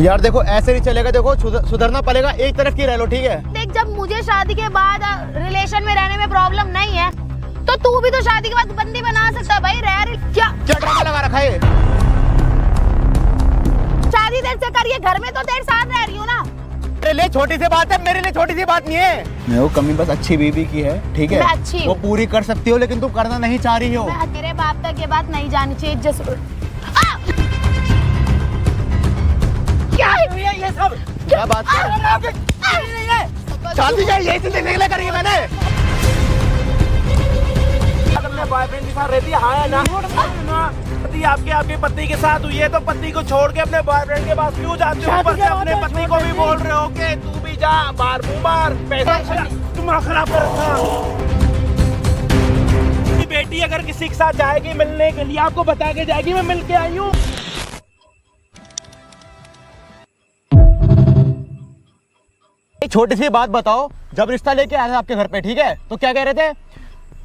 यार देखो ऐसे नहीं चलेगा, देखो सुधरना पड़ेगा, एक तरफ की रह लो, ठीक है। देख, जब मुझे शादी के बाद रिलेशन में रहने में प्रॉब्लम नहीं है तो तू भी तो शादी के बाद बंदी बना सकता है भाई। क्या ड्रामा लगा रखा है? शादी देर से करिए, घर में तो देर साथ रह रही हूँ ना। तेरे लिए छोटी सी बात है, मेरे लिए छोटी सी बात नहीं है। मैं वो कमी बस अच्छी बीवी की है, ठीक है। मैं अच्छी वो पूरी कर सकती हो, लेकिन तुम करना नहीं चाह रही हो। तेरे बाप तक ये बात नहीं जानी चाहिए। क्या है ये सब? क्या बात कर? शादी क्या यही चीज़ देखने के लिए करी है मैंने। अपने बॉयफ्रेंड के साथ रहती है, हाँ या ना? आपके पति के साथ हुई है तो पति को छोड़ के अपने बॉयफ्रेंड के पास क्यों जाते हो? ऊपर से अपने पति को भी बोल रहे हो कि तू भी जा, बार मुंह मार, पैसा दिमाग खराब कर रखा। बेटी अगर किसी के साथ जाएगी मिलने के लिए, आपको बता के जाएगी मैं मिल के आई हूँ। छोटी सी बात बताओ, जब रिश्ता लेके आए थे आपके घर पे, ठीक है, तो क्या कह रहे थे?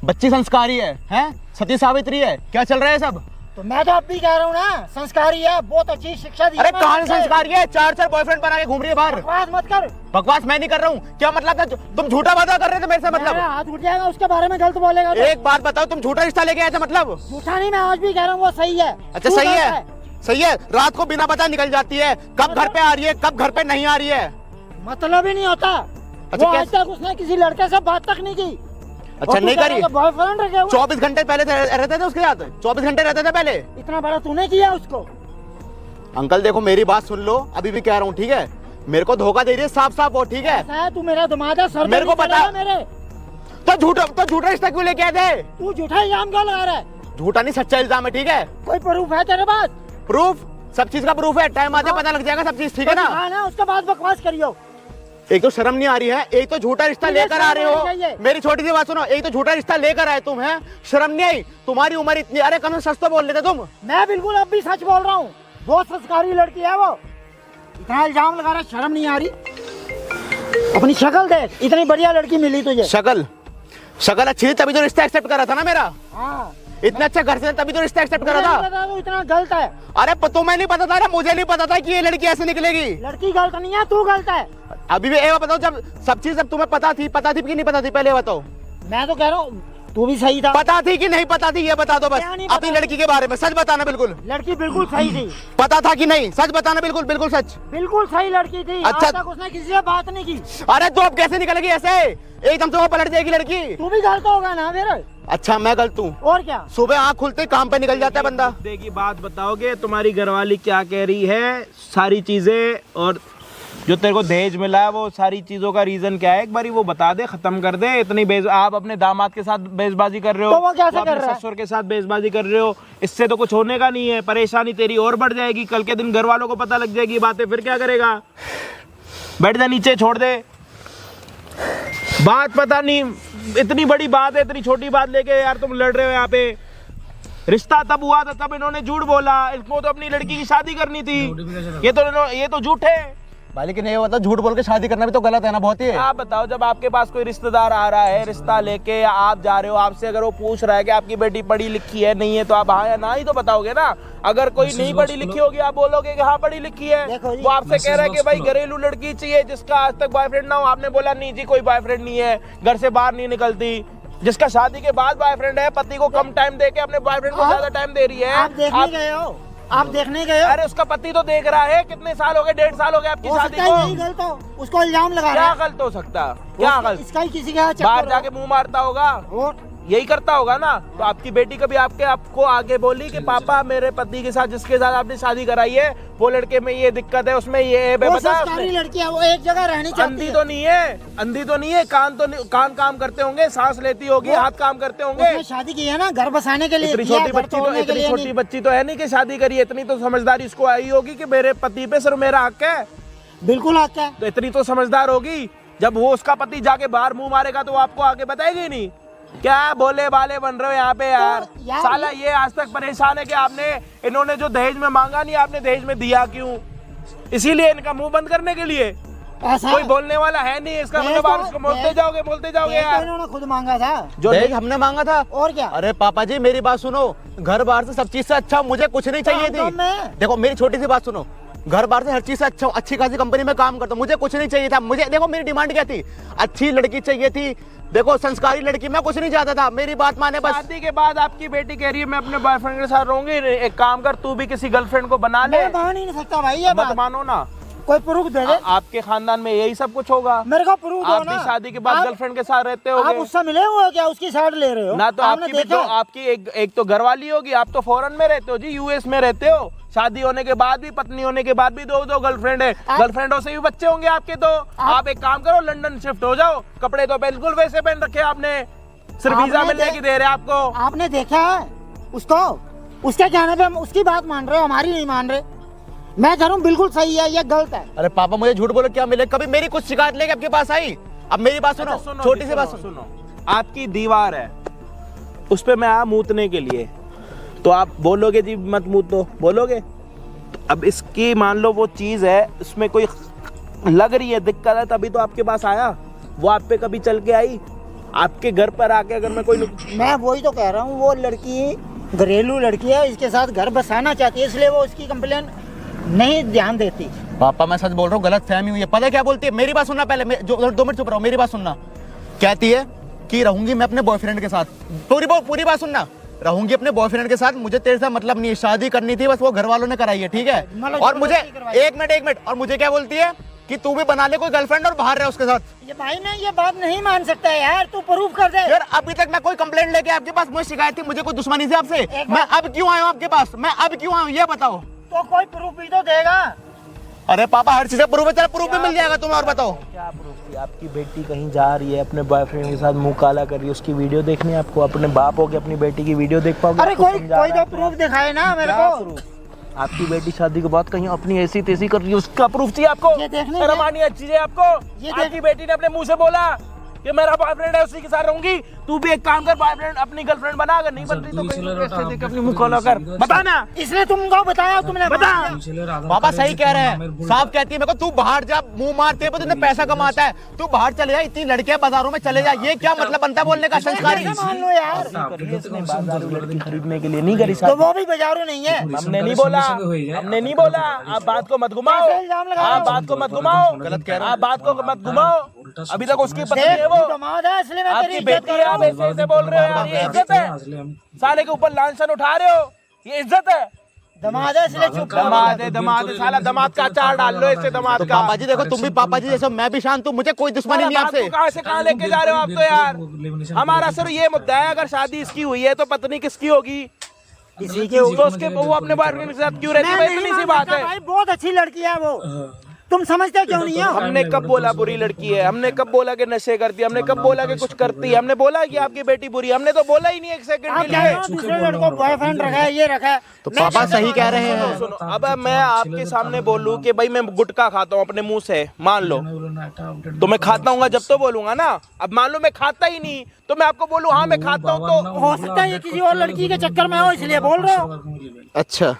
बच्ची संस्कारी है, हैं? सती सावित्री है, क्या चल रहा है सब? तो मैं तो अब भी कह रहा हूँ ना, संस्कारी है, बहुत अच्छी शिक्षा दी। अरे कहाँ संस्कारी है? चार बॉयफ्रेंड बना के घूम रही है बाहर। बकवास मत कर। बकवास मैं नहीं कर रहा हूँ। क्या मतलब था? तुम झूठा वादा कर रहे थे मेरे से, मतलब? हाथ उठ जाएगा, उसके बारे में गलत बोलेगा तो। एक बात बताओ, तुम झूठा रिश्ता लेके आए थे मतलब? झूठा नहीं, मैं आज भी कह रहा हूँ वो सही है। अच्छा सही है, सही है। रात को बिना पता निकल जाती है, कब घर पे आ रही है, कब घर पे नहीं आ रही है, मतलब ही नहीं होता। अच्छा, वो आज तक उसने किसी लड़के से बात तक नहीं की। अच्छा नहीं करी? बॉयफ्रेंड रखे हुए 24 घंटे पहले रहते थे उसके साथ? 24 घंटे रहते थे पहले? इतना बड़ा तूने किया उसको? अंकल देखो मेरी बात सुन लो, अभी भी कह रहा हूँ, ठीक है। मेरे को धोखा दे रही है साफ साफ वो, ठीक है। ऐसा है, तू मेरा दामाद है, सर मेरे को पता है। मेरे तो झूठा रिश्ता क्यों लेके आए थे? तू झूठा इल्जाम क्यों लगा रहा है? झूठा नहीं, सच्चा इल्जाम है, ठीक है। कोई प्रूफ है तेरे पास? प्रूफ? सब चीज का प्रूफ है, टाइम आते पता लग जाएगा सब चीज, ठीक है ना? उसके बाद बकवास करियो। एक तो शर्म नहीं आ रही है, एक तो झूठा रिश्ता लेकर आ रहे हो। मेरी छोटी सी बात सुनो, एक तो झूठा रिश्ता लेकर आए तुम, हैं? शर्म नहीं आई? तुम्हारी उम्र इतनी, अरे कम से सच तो बोल लेते तुम। मैं बिल्कुल अब भी सच बोल रहा हूँ, बहुत संस्कारी लड़की है वो। इतना इल्जाम लगा रहा, शर्म नहीं आ रही? अपनी शक्ल देख, इतनी बढ़िया लड़की मिली तुझे। शक्ल अच्छी थी तभी तो रिश्ता एक्सेप्ट करा था ना मेरा। हाँ, इतना अच्छा घर से तभी तो रिश्ता एक्सेप्ट करा था। तो इतना गलत है। अरे तुम्हें नहीं पता था? अरे मुझे नहीं पता था कि ये लड़की ऐसे निकलेगी। लड़की गलत नहीं है, तू गलत है। अभी भी ये बताओ, जब सब चीज जब तुम्हें पता थी कि नहीं पता थी, पहले बताओ। मैं तो कह रहा हूँ तू भी सही था। पता थी कि नहीं पता थी, ये बता दो बस। अपनी लड़की के बारे में सच बताना, बिल्कुल। लड़की बिल्कुल सही थी। पता था कि नहीं, सच बताना, बिल्कुल बिल्कुल सच। बिल्कुल सही लड़की थी। अच्छा, आज तक उसने किसी से बात नहीं की। अरे तो अब कैसे निकलेगी ऐसे? एकदम से वो पलट जाएगी लड़की। तू भी गलत होगा ना फिर? अच्छा मैं गलत हूँ? और क्या, सुबह आँख खुलते काम पे निकल जाता है बंदा। देखिए बात बताओगे, तुम्हारी घरवाली क्या कह रही है, सारी चीजें, और जो तेरे को दहेज मिला है वो सारी चीजों का रीजन क्या है, एक बारी वो बता दे, खत्म कर दे। इतनी आप अपने दामाद के साथ बेइज्जती कर रहे हो, तो वो कैसे कर रहा है? ससुर के साथ बेइज्जती कर रहे हो, इससे तो कुछ होने का नहीं है। परेशानी तेरी और बढ़ जाएगी, कल के दिन घर वालों को पता लग जाएगी बातें, फिर क्या करेगा? बैठ जा नीचे, छोड़ दे बात। पता नहीं इतनी बड़ी बात है, इतनी छोटी बात लेके यार तुम लड़ रहे हो यहाँ पे। रिश्ता तब हुआ था, तब इन्होंने झूठ बोला, इसको तो अपनी लड़की की शादी करनी थी। ये तो झूठ है भाई। लेकिन ये बता, झूठ बोल के शादी करना भी तो गलत है ना, बहुत ही है। आप बताओ, जब आपके पास कोई रिश्तेदार आ रहा है रिश्ता लेके, या आप जा रहे हो, आपसे अगर वो पूछ रहा है कि आपकी बेटी पढ़ी लिखी है नहीं है, तो आप हाँ या ना ही तो बताओगे ना। अगर कोई नहीं पढ़ी लिखी होगी, आप बोलोगे कि हाँ पढ़ी लिखी है। वो आपसे कह रहा है कि भाई घरेलू लड़की चाहिए जिसका आज तक बॉयफ्रेंड ना हो, आपने बोला नहीं जी कोई बॉयफ्रेंड नहीं है, घर से बाहर नहीं निकलती। जिसका शादी के बाद बॉयफ्रेंड है, पति को कम टाइम दे के अपने बॉयफ्रेंड को ज्यादा टाइम दे रही है। आप देखने गए हो? आप देखने गए हो? अरे उसका पति तो देख रहा है, कितने साल हो गए, 1.5 साल हो गए आपकी शादी को। यही गलत हो, उसको इल्जाम लगा रहा है। क्या गलत हो सकता? क्या गलत? इसका ही किसी का बाहर जाके मुंह मारता होगा, और यही करता होगा ना। तो आपकी बेटी कभी आपको आगे बोली कि पापा मेरे पति के साथ, जिसके साथ आपने शादी कराई है, वो लड़के में ये दिक्कत है, उसमें ये है, संस्कारी लड़की है, वो एक जगह रहनी चाहती अंधी तो नहीं है, अंधी तो नहीं है, कान काम करते होंगे, सांस लेती होगी, हाथ काम करते होंगे। शादी की है ना घर बसाने के लिए। इतनी छोटी बच्ची तो है नहीं कि शादी करी है। इतनी तो समझदारी इसको आई होगी कि मेरे पति पे सिर्फ मेरा हक है। बिल्कुल हक है। तो इतनी तो समझदार होगी। जब वो उसका पति जाके बाहर मुंह मारेगा तो वो आपको आगे बताएगी नहीं। क्या बोले बाले बन रहे हो यहाँ पे यार? साला ये आज तक परेशान है कि आपने, इन्होंने जो दहेज में मांगा नहीं, आपने दहेज में दिया क्यों? इसीलिए इनका मुंह बंद करने के लिए। कोई बोलने वाला है नहीं, इसका मतलब आप उसको बोलते जाओगे यार। इन्होंने खुद मांगा था, जो दहेज हमने मांगा था। और क्या? अरे पापा जी मेरी बात सुनो, घर बाहर से सब चीज से अच्छा मुझे कुछ नहीं चाहिए थी। देखो मेरी छोटी सी बात सुनो, घर बार से हर चीज से अच्छा अच्छी खासी कंपनी में काम करता हूँ, मुझे कुछ नहीं चाहिए था। मुझे देखो मेरी डिमांड क्या थी, अच्छी लड़की चाहिए थी, देखो संस्कारी लड़की, मैं कुछ नहीं चाहता था, मेरी बात माने बस। शादी के बाद आपकी बेटी कह रही है मैं अपने बॉयफ्रेंड के साथ रहूंगी, एक काम कर तू भी किसी गर्लफ्रेंड को बना ले। मैं मान ही नहीं सकता भाई ये मत बात। मानो ना, कोई प्रूफ दे दे। आपके खानदान में यही सब कुछ होगा। मेरे को प्रूफ दो आप ना। भी शादी के बाद आप- गर्लफ्रेंड के साथ रहते आप होगे उससे मिले हुए हो क्या, उसकी साइड ले रहे हो? ना? तो आपने आपकी भी देखा? तो आपकी एक तो घरवाली होगी, आप तो फॉरेन में रहते हो जी, यूएस में रहते हो। शादी होने के बाद भी, पत्नी होने के बाद भी दो गर्लफ्रेंड है, गर्लफ्रेंडों से भी बच्चे होंगे आपके। तो आप एक काम करो, लंदन शिफ्ट हो जाओ। कपड़े तो बिल्कुल वैसे पहन रखे आपने, सिर्फ वीजा आपने मिलने की दे रहे आपको। आपने देखा है उसको? उसके कहने पे हम उसकी बात मान रहे हो, हमारी नहीं मान रहे। मैं कह रहा हूँ बिल्कुल सही है, ये गलत है। अरे पापा मुझे झूठ बोलो, क्या मिले? कभी मेरी कुछ शिकायत लेके आपके पास आई? अब मेरी बात सुनो, अच्छा, सुनो छोटी जी, सी बात सुनो, सुनो। सुनो। आपकी दीवार है, उस पे मैं आया मूतने के लिए, तो आप बोलोगे जी मत मूतो, बोलोगे? तो अब इसकी मान लो वो चीज है, उसमें कोई लग रही है दिक्कत है, तभी तो आपके पास आया। वो आप पे कभी चल के आई? आपके घर पर आके अगर मैं कोई मैं वही तो कह रहा हूँ, वो लड़की घरेलू लड़की है, इसके साथ घर बसाना चाहती है, इसलिए वो उसकी कंप्लेन नहीं ध्यान देती। पापा मैं सच बोल रहा हूँ, गलत फहमी हुई है। पता है क्या बोलती है? मेरी बात सुनना पहले, जो 2 मिनट चुप रहो, मेरी बात सुनना। कहती है कि रहूंगी मैं अपने बॉयफ्रेंड के साथ। पूरी बात सुनना, रहूंगी अपने बॉयफ्रेंड के साथ, मुझे तेरे से मतलब नहीं है, शादी करनी थी, बस वो घर वालों ने कराई है, ठीक है? मतलब और मुझे जबरदस्ती करवाई। एक मिनट, और मुझे क्या बोलती है कि तू भी बना ले कोई गर्लफ्रेंड और बाहर रहे उसके साथ। ये भाई मैं ये बात नहीं मान सकता है यार, तू प्रूफ कर दे। यार अभी तक मैं कोई कंप्लेंट लेके आपके पास, मुझे शिकायत थी, मुझे कोई दुश्मनी थी आपसे? एक मैं अब क्यों आया हूँ आपके पास? मैं अब क्यों आया हूँ ये बताओ। तो कोई प्रूफ भी तो देगा। अरे पापा हर चीज का प्रूफ है, तेरा प्रूफ भी मिल जाएगा तुम्हें। और बताओ क्या प्रूफ थी? आपकी बेटी कहीं जा रही है, अपने बॉयफ्रेंड के साथ मुंह काला कर रही है, उसकी वीडियो देखनी है आपको? अपने बाप हो के अपनी बेटी की वीडियो देख पाओगे? अरे आपको कोई समझा कोई रहा तो है? प्रूफ दिखाए ना मेरे क्या को। प्रूफ? आपकी बेटी शादी के बाद कहीं अपनी ऐसी तेजी कर रही है, उसका प्रूफ चाहिए आपको? ये देखने शर्म में- आनी है चीजें आपको? ये आपकी बेटी ने अपने मुंह से बोला कि मेरा बॉयफ्रेंड है, उसी के साथ रहूंगी। तू भी एक काम कर, बॉयफ्रेंड अपनी गर्लफ्रेंड बना, अगर नहीं बन रही तो कहीं कैसे देख अपनी मुंह खोला कर, बता ना। इसने तुमको बताया, तुमने बता। पापा सही कह रहे हैं, साफ कहती है मेरे को, तू बाहर जा, मुंह मारते है तुझे पैसा कमाता है, तू बाहर चले जा, इतनी लड़कियां बाजारों में चले जा। ये क्या मतलब बनता है बोलने का? संस्कारी कैसे मान लो यार। लड़की खरीदने के लिए नहीं करी तो वो भी बाजारू नहीं है। हमने नहीं बोला, हमने नहीं बोला। आप बात को मत घुमाओ, कैसे इल्जाम लगा रहे आप हो? बात को मत घुमाओ, गलत कह रहे हो। आप बात को मत घुमाओ। अभी तक उसकी पत्नी देख है तू वो, दामाद है, इसलिए मैं तेरी आपकी इज्जत बेटी कर है, रहा आप हूँ। ऐसे ऐसे बोल रहे हो यार, ये इज्जत है? साले के ऊपर लांछन उठा रहे हो, ये इज्जत है? दामाद है इसलिए चुप कर। दमाद है, साला दमाद का अचार डाल लो ऐसे दमाद तो का। पापा जी देखो, तुम भी पापा जी जैसे, मैं भी शांत हूँ, मुझे कोई दुश्मनी नहीं आपसे। कहाँ से कहाँ लेके जा रहे हो आप? तो यार हमारा सिर्फ ये मुद्दा है, अगर शादी इसकी हुई है तो पत्नी किसकी होगी? इसी के तो उसके वो अपने बॉयफ्रेंड के साथ क्यों रहती है? मैं भाई, नहीं इतनी सी मान बात सकता है। भाई, बहुत अच्छी लड़की है वो। तुम समझते क्यों नहीं हो? हमने कब बोला बुरी लड़की है? हमने कब बोला कि नशे करती है? हमने कब बोला कि कुछ करती है? हमने बोला कि आपकी बेटी बुरी है? हमने तो बोला ही नहीं एक सेकंड आप के कह रहे लिए। हो दूसरे लड़कों बॉयफ्रेंड रखा है, ये रखा है। तो पापा सही कह रहे हैं। सुनो, अब मैं आपके सामने बोलूं कि भाई मैं गुटखा खाता हूँ अपने मुंह से, मान लो, तो मैं खाता हूँ जब तो बोलूंगा ना। अब मान लो मैं खाता ही नहीं, तो मैं आपको बोलूं हाँ मैं खाता हूँ, तो हो सकता है ये किसी और लड़की के चक्कर में हो, इसलिए बोल रहे हो। अच्छा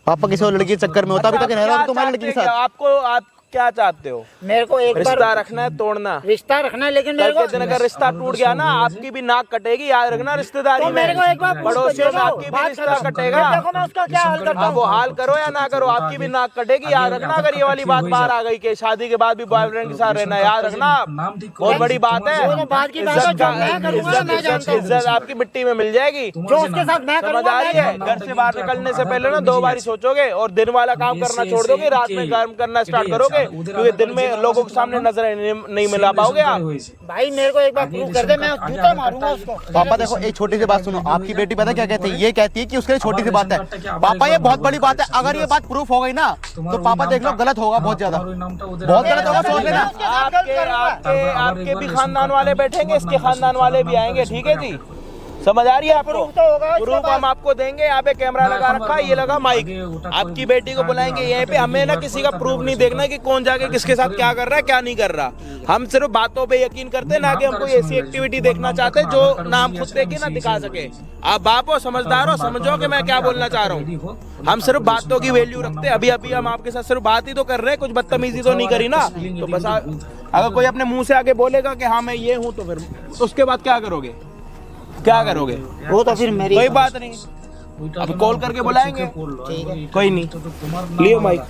पापा किसी और लड़की के चक्कर में होता, अभी तक रह रहा हूँ तुम्हारी लड़की के क्या साथ। आपको, आप क्या चाहते हो? मेरे को एक रिश्ता बार रखना है, तोड़ना? रिश्ता रखना है, लेकिन कल मेरे के को दिन अगर रिश्ता टूट गया ना, आपकी भी नाक कटेगी, याद रखना। रिश्तेदारी तो मेरे में को एक बार पड़ोसियों में आपकी भी बात रिश्ता करो। कटेगा। देखो मैं उसका क्या हाल करता अब वो हूँ। हाल करो या ना करो, आपकी भी नाक कटेगी, याद रखना। अगर ये वाली बात बाहर आ गई कि शादी के बाद भी बॉयफ्रेंड के साथ रहना, याद रखना, बहुत बड़ी बात है। वो तो बात की बात है, जो मैं करूंगा मैं जानता हूँ। इज्जत आपकी मिट्टी में मिल जाएगी। जो उसके साथ मैं समझ करूंगा आ रही है? घर से बाहर निकलने से पहले ना 2 बार सोचोगे, और दिन वाला काम करना छोड़ दोगे, रात में काम करना स्टार्ट करोगे, क्योंकि दिन में लोगों के सामने नजर नहीं मिला पाओगे आप। भाई मेरे को एक बार प्रूफ कर दे, मैं जूता मारूंगा उसको। पापा देखो एक छोटी सी बात सुनो, आपकी बेटी पता क्या कहती है? ये कहती है कि उसके लिए छोटी सी बात है। पापा ये बहुत बड़ी बात है, अगर ये बात प्रूफ हो गई ना तो पापा देख लो गलत होगा, बहुत ज्यादा, बहुत गलत होगा, सोच लेना। आपके भी खानदान वाले बैठेंगे, इसके खानदान वाले भी आएंगे, ठीक है जी? समझ आ रही है आपको? प्रूफ तो होगा इसके प्रूफ हम आपको देंगे। यहाँ पे कैमरा लगा रखा है, ये लगा माइक, आपकी बेटी को बुलाएंगे यहीं पे। हमें ना किसी का प्रूफ नहीं देखना कि कौन जाके किसके साथ क्या कर रहा है, क्या नहीं कर रहा। हम सिर्फ बातों पे यकीन करते हैं, ना कि हम कोई ऐसी एक्टिविटी देखना चाहते जो ना हम खुद देखे ना दिखा सके। आप बाप हो, समझदार हो, समझो कि मैं क्या बोलना चाह रहा हूँ। हम सिर्फ बातों की वैल्यू रखते हैं। अभी अभी हम आपके साथ सिर्फ बात ही तो कर रहे हैं, कुछ बदतमीजी तो नहीं करी ना। तो बस अगर कोई अपने मुंह से आगे बोलेगा कि हाँ मैं ये हूँ, तो फिर उसके बाद क्या करोगे? क्या करोगे? वो तो फिर मेरी कोई बात नहीं, अब कॉल करके बुलाएंगे। कोई नहीं, लियो माइक।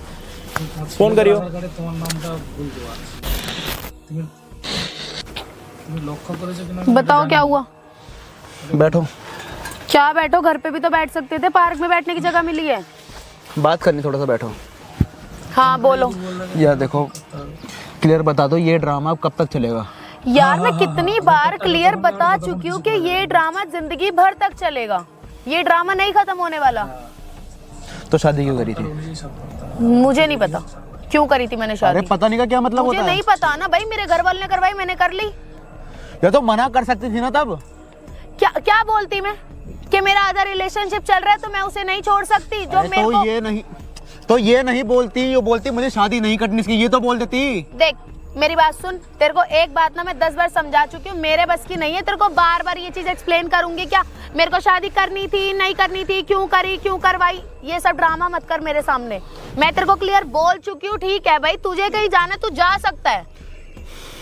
ফোন করিও। তোমার নামটা ভুল দেওয়া তুমি তুমি লক্ষ্য করেছো কিনা बताओ क्या हुआ? बैठो, क्या बैठो, घर पे भी तो बैठ सकते थे, पार्क में बैठने की जगह मिली है। बात करनी, थोड़ा सा बैठो। हाँ बोलो। यार देखो, क्लियर बता दो ये ड्रामा अब कब तक चलेगा? यार मैं कितनी बार क्लियर बता चुकी हूँ कि ये ड्रामा जिंदगी भर तक चलेगा, ये ड्रामा नहीं खत्म होने वाला। तो शादी क्यों करी थी? मुझे नहीं पता क्यों करी थी मैंने अरे शादी, पता नहीं का क्या मतलब मुझे होता है? नहीं पता ना भाई, मेरे घर वालों ने करवाई, मैंने कर ली। ये तो मना कर सकती थी ना तब। क्या क्या बोलती मैं कि मेरा आधा रिलेशनशिप चल रहा है तो मैं उसे नहीं छोड़ सकती? जो अरे मेरे को तो ये नहीं बोलती, ये बोलती मुझे शादी नहीं करनी इसकी, ये तो बोल देती। देख मेरी बात सुन, तेरे को एक बात ना मैं 10 बार समझा चुकी हूँ, मेरे बस की नहीं है तेरे को बार बार ये चीज एक्सप्लेन करूंगी क्या? मेरे को शादी करनी थी नहीं करनी थी, क्यों करी क्यों करवाई, ये सब ड्रामा मत कर मेरे सामने। मैं तेरे को क्लियर बोल चुकी हूँ, ठीक है भाई तुझे कहीं जाना तू जा सकता है,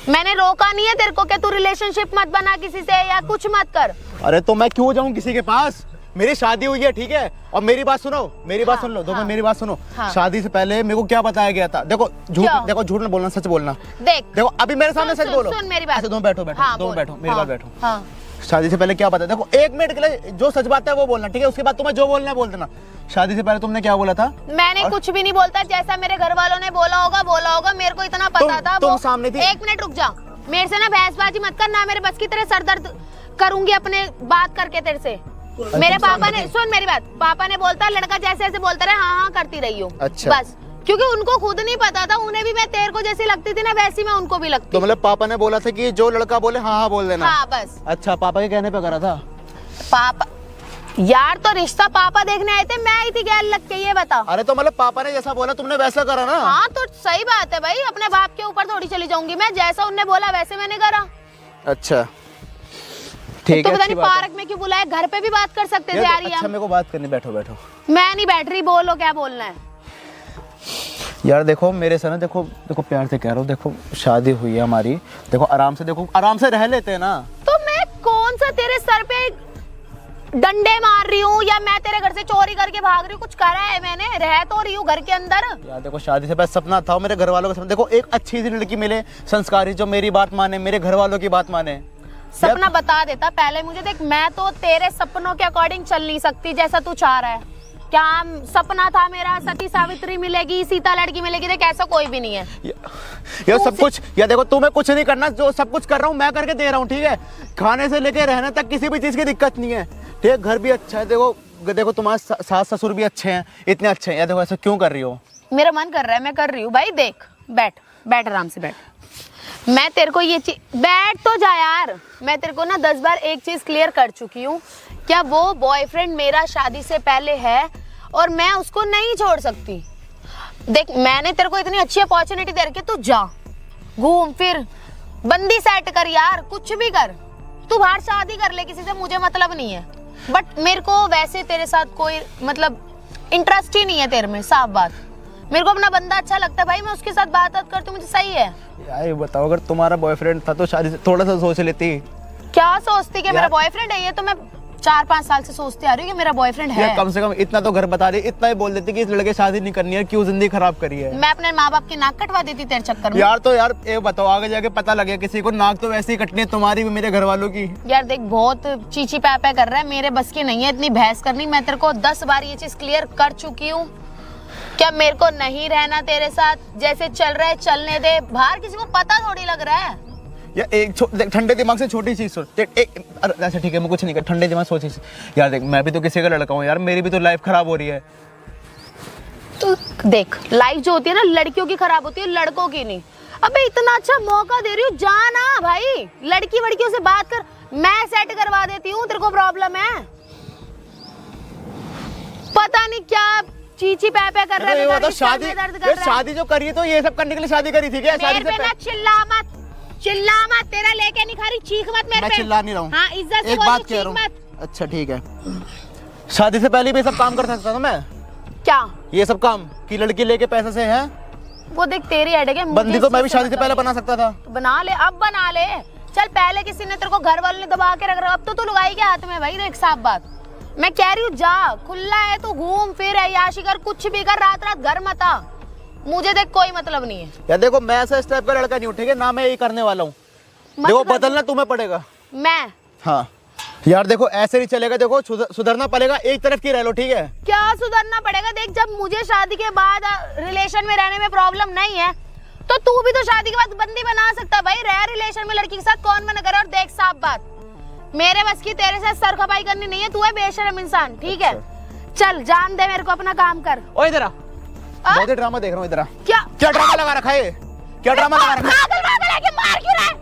मैंने रोका नहीं है तेरे को कि तू रिलेशनशिप मत बना किसी से या कुछ मत कर। अरे तो मैं क्यों जाऊं किसी के पास? मेरी शादी हुई है, ठीक है? और मेरी बात सुनो, मेरी बात सुन लो, दो मिनट मेरी बात सुनो। हाँ। शादी से पहले मेरे को क्या बताया गया था? देखो झूठ, क्या? देखो झूठ न बोलना, सच बोलना। देख देखो अभी मेरे सामने सच बोलो। सुन मेरी बात। अच्छा, तुम बैठो बैठो, हाँ, तुम बोल। बैठो, मेरी हाँ, बात बैठो। हाँ। शादी से पहले क्या बताया? देखो 1 मिनट के लिए जो सच बात है वो बोलना, ठीक है? उसके बाद तुम्हें जो बोलना है बोल देना। शादी से पहले तुमने क्या बोला था? मैंने कुछ भी नहीं बोलता, जैसा मेरे घर वालों ने बोला होगा मेरे को इतना पता था। तुम वो सामने थी। 1 मिनट रुक जा, मेरे से ना बहसबाजी मत कर, ना मेरे बस की तरह सरदर्द करूंगी अपने बात करके तेरे से। मेरे पापा ने, सुन मेरी बात, पापा ने बोलता लड़का जैसे ऐसे बोलता रहे, हाँ हाँ करती रही हो। अच्छा। बस क्योंकि उनको खुद नहीं पता था, उन्हें भी मैं तेरे को जैसी लगती थी ना वैसी मैं उनको भी लगती। तो मतलब पापा ने बोला था कि जो लड़का बोले हाँ हाँ बोल देना। हाँ बस। अच्छा, पापा के कहने पे करा था? पापा यार तो रिश्ता पापा देखने आए थे, मैं आई थी गैर लग के, ये बता। अरे तो मतलब पापा ने जैसा बोला तुमने वैसा करा ना? हाँ तो सही बात है भाई, अपने बाप के ऊपर थोड़ी चली जाऊंगी मैं, जैसा उनने बोला वैसे मैंने करा। अच्छा ठीक तो है, पता अच्छी नहीं बात है। पार्क में क्यों बुलाया, घर पे भी बात कर सकते थे यार। अच्छा मेरे को बात करनी, बैठो बैठो। मैं नहीं बैठ रही, बोलो क्या बोलना है। यार देखो मेरे से ना, देखो देखो प्यार से कह रहा हूँ, देखो शादी हुई है हमारी, देखो आराम से, देखो आराम से रह लेते हैं ना। तो मैं कौन सा तेरे सर पे डंडे मार रही हूँ या मैं तेरे घर से चोरी करके भाग रही हूँ? कुछ करा है मैंने? रह तो रही हूँ घर के अंदर। यार देखो शादी से पहले सपना था मेरे घर वालों का सपना, देखो एक अच्छी सी लड़की मिले, संस्कारी, जो मेरी बात माने, मेरे घर वालों की बात माने। सपना बता देता पहले मुझे। देख मैं तो तेरे सपनों के अकॉर्डिंग चल नहीं सकती जैसा तू चाह रहा है। क्या सपना था मेरा सती सावित्री मिलेगी, सीता लड़की मिलेगी? देख ऐसा कोई भी नहीं है। ये सब कुछ, या देखो तुम्हें कुछ नहीं करना, जो सब कुछ कर रहा हूँ मैं करके दे रहा हूँ, ठीक है? खाने से लेके रहने तक किसी भी चीज की दिक्कत नहीं है, ठीक है? घर भी अच्छा है, देखो देखो तुम्हारे सास ससुर भी अच्छे हैं, इतने अच्छे हैं। या देखो ऐसा क्यों कर रही हो? मेरा मन कर रहा है, मैं कर रही हूँ भाई। देख बैठ बैठ आराम से बैठ। मैं तेरे को ये चीज, बैठ तो जा यार। मैं तेरे को ना 10 बार एक चीज क्लियर कर चुकी हूँ, क्या वो बॉयफ्रेंड मेरा शादी से पहले है और मैं उसको नहीं छोड़ सकती। देख मैंने तेरे को इतनी अच्छी अपॉर्चुनिटी दे रखी है, तू जा घूम फिर, बंदी सेट कर यार, कुछ भी कर, तू बाहर शादी कर ले किसी से, मुझे मतलब नहीं है। बट मेरे को वैसे तेरे साथ कोई मतलब इंटरेस्ट ही नहीं है तेरे में, साफ बात। मेरे को अपना बंदा अच्छा लगता है भाई, मैं उसके साथ बात करती हूँ, मुझे सही है। यार ये बताओ, अगर तुम्हारा बॉयफ्रेंड था तो शादी से थोड़ा सा सोच लेती। क्या सोचती कि मेरा बॉयफ्रेंड है? ये तो मैं 4-5 साल से सोचती आ रही हूँ कि मेरा बॉयफ्रेंड है। कम से कम इतना तो घर बता रही, इतना ही बोल देती कि इस लड़के शादी नहीं करनी है, क्यों जिंदगी खराब करी है। मैं अपने माँ बाप की नाक कटवा देती तेरे चक्कर में। यार तो यार ये बताओ, आगे जाके पता लगे किसी को, नाक तो वैसे ही कटनी है, तुम्हारी भी मेरे घर वालों की। यार देख बहुत चीची पैपै कर रहा है, मेरे बस की नहीं है इतनी बहस करनी। मैं तेरे को 10 बार ये चीज क्लियर कर चुकी हूँ, क्या मेरे को नहीं रहना तेरे साथ, जैसे चल रहा है चलने दे। बाहर किसी को पता थोड़ी लग रहा है। या एक ठंडे दिमाग से छोटी चीज सोच, अच्छा ठीक है मैं कुछ नहीं कर, ठंडे दिमाग सोची। यार देख मैं भी तो किसी का लड़का हूँ यार, मेरी भी तो लाइफ खराब हो रही है। तो देख लाइफ जो होती है ना लड़कियों की खराब होती है, लड़कों की नहीं। अबे इतना अच्छा मौका दे रही हूँ, जाना भाई, लड़की वड़कियों से बात कर, मैं सेट करवा देती हूँ। तेरे को प्रॉब्लम है? पता नहीं क्या चीची पैपै कर रहा है। तो शादी, शादी जो करी है तो ये सब करने के लिए शादी करी थी क्या? मेरे पे ना चिल्ला मत, तेरा लेके नहीं खा रही, चीख मत मेरे पे। मैं चिल्ला नहीं रहा हूँ, हाँ इज्जत से एक बोल, बात कह चीख रहा हूँ। मत। अच्छा ठीक है, शादी से पहले भी सब काम कर सकता था मैं? क्या ये सब काम की लड़की लेके पैसे से है? वो देख तेरी हेडेक है। बंदी तो मैं भी शादी से पहले बना सकता था। तो बना ले, अब बना ले। चल पहले किसी ने तेरे को घर वालों ने दबा के रख रहा, अब तो तू लुगाई के हाथ में भाई। देख साफ बात, मैं कह रही हूँ जा, खुला है तू घूम फिर, याशी कर, कुछ भी कर, रात रात घर मत आ। मुझे देख कोई मतलब नहीं है। यार देखो मैं ऐसा इस टाइप का लड़का नहीं हूँ, ठीक है ना, मैं ये करने वाला हूँ। मत देखो कर। बदलना तुम्हें पड़ेगा। मैं हाँ यार देखो ऐसे नहीं चलेगा, देखो सुधरना पड़ेगा, एक तरफ की रह लो, ठीक है। क्या सुधरना पड़ेगा? देख जब मुझे शादी के बाद रिलेशन में रहने में प्रॉब्लम नहीं है तो तू भी तो शादी के बाद बंदी बना सकता है भाई। रह रिलेशन में लड़की के साथ कौन मना करे। और देख साफ बात, मेरे बस की तेरे साथ सर खपाई करनी नहीं है। तू है बेशरम इंसान, ठीक है। चल जान दे मेरे को, अपना काम कर। ओ इधर आ, बहुत ही ड्रामा देख रहा हूँ, इधर आ। क्या क्या ड्रामा लगा रखा है, क्या ड्रामा लगा रखा है? पागल पागल है कि मार क्यों रहा है?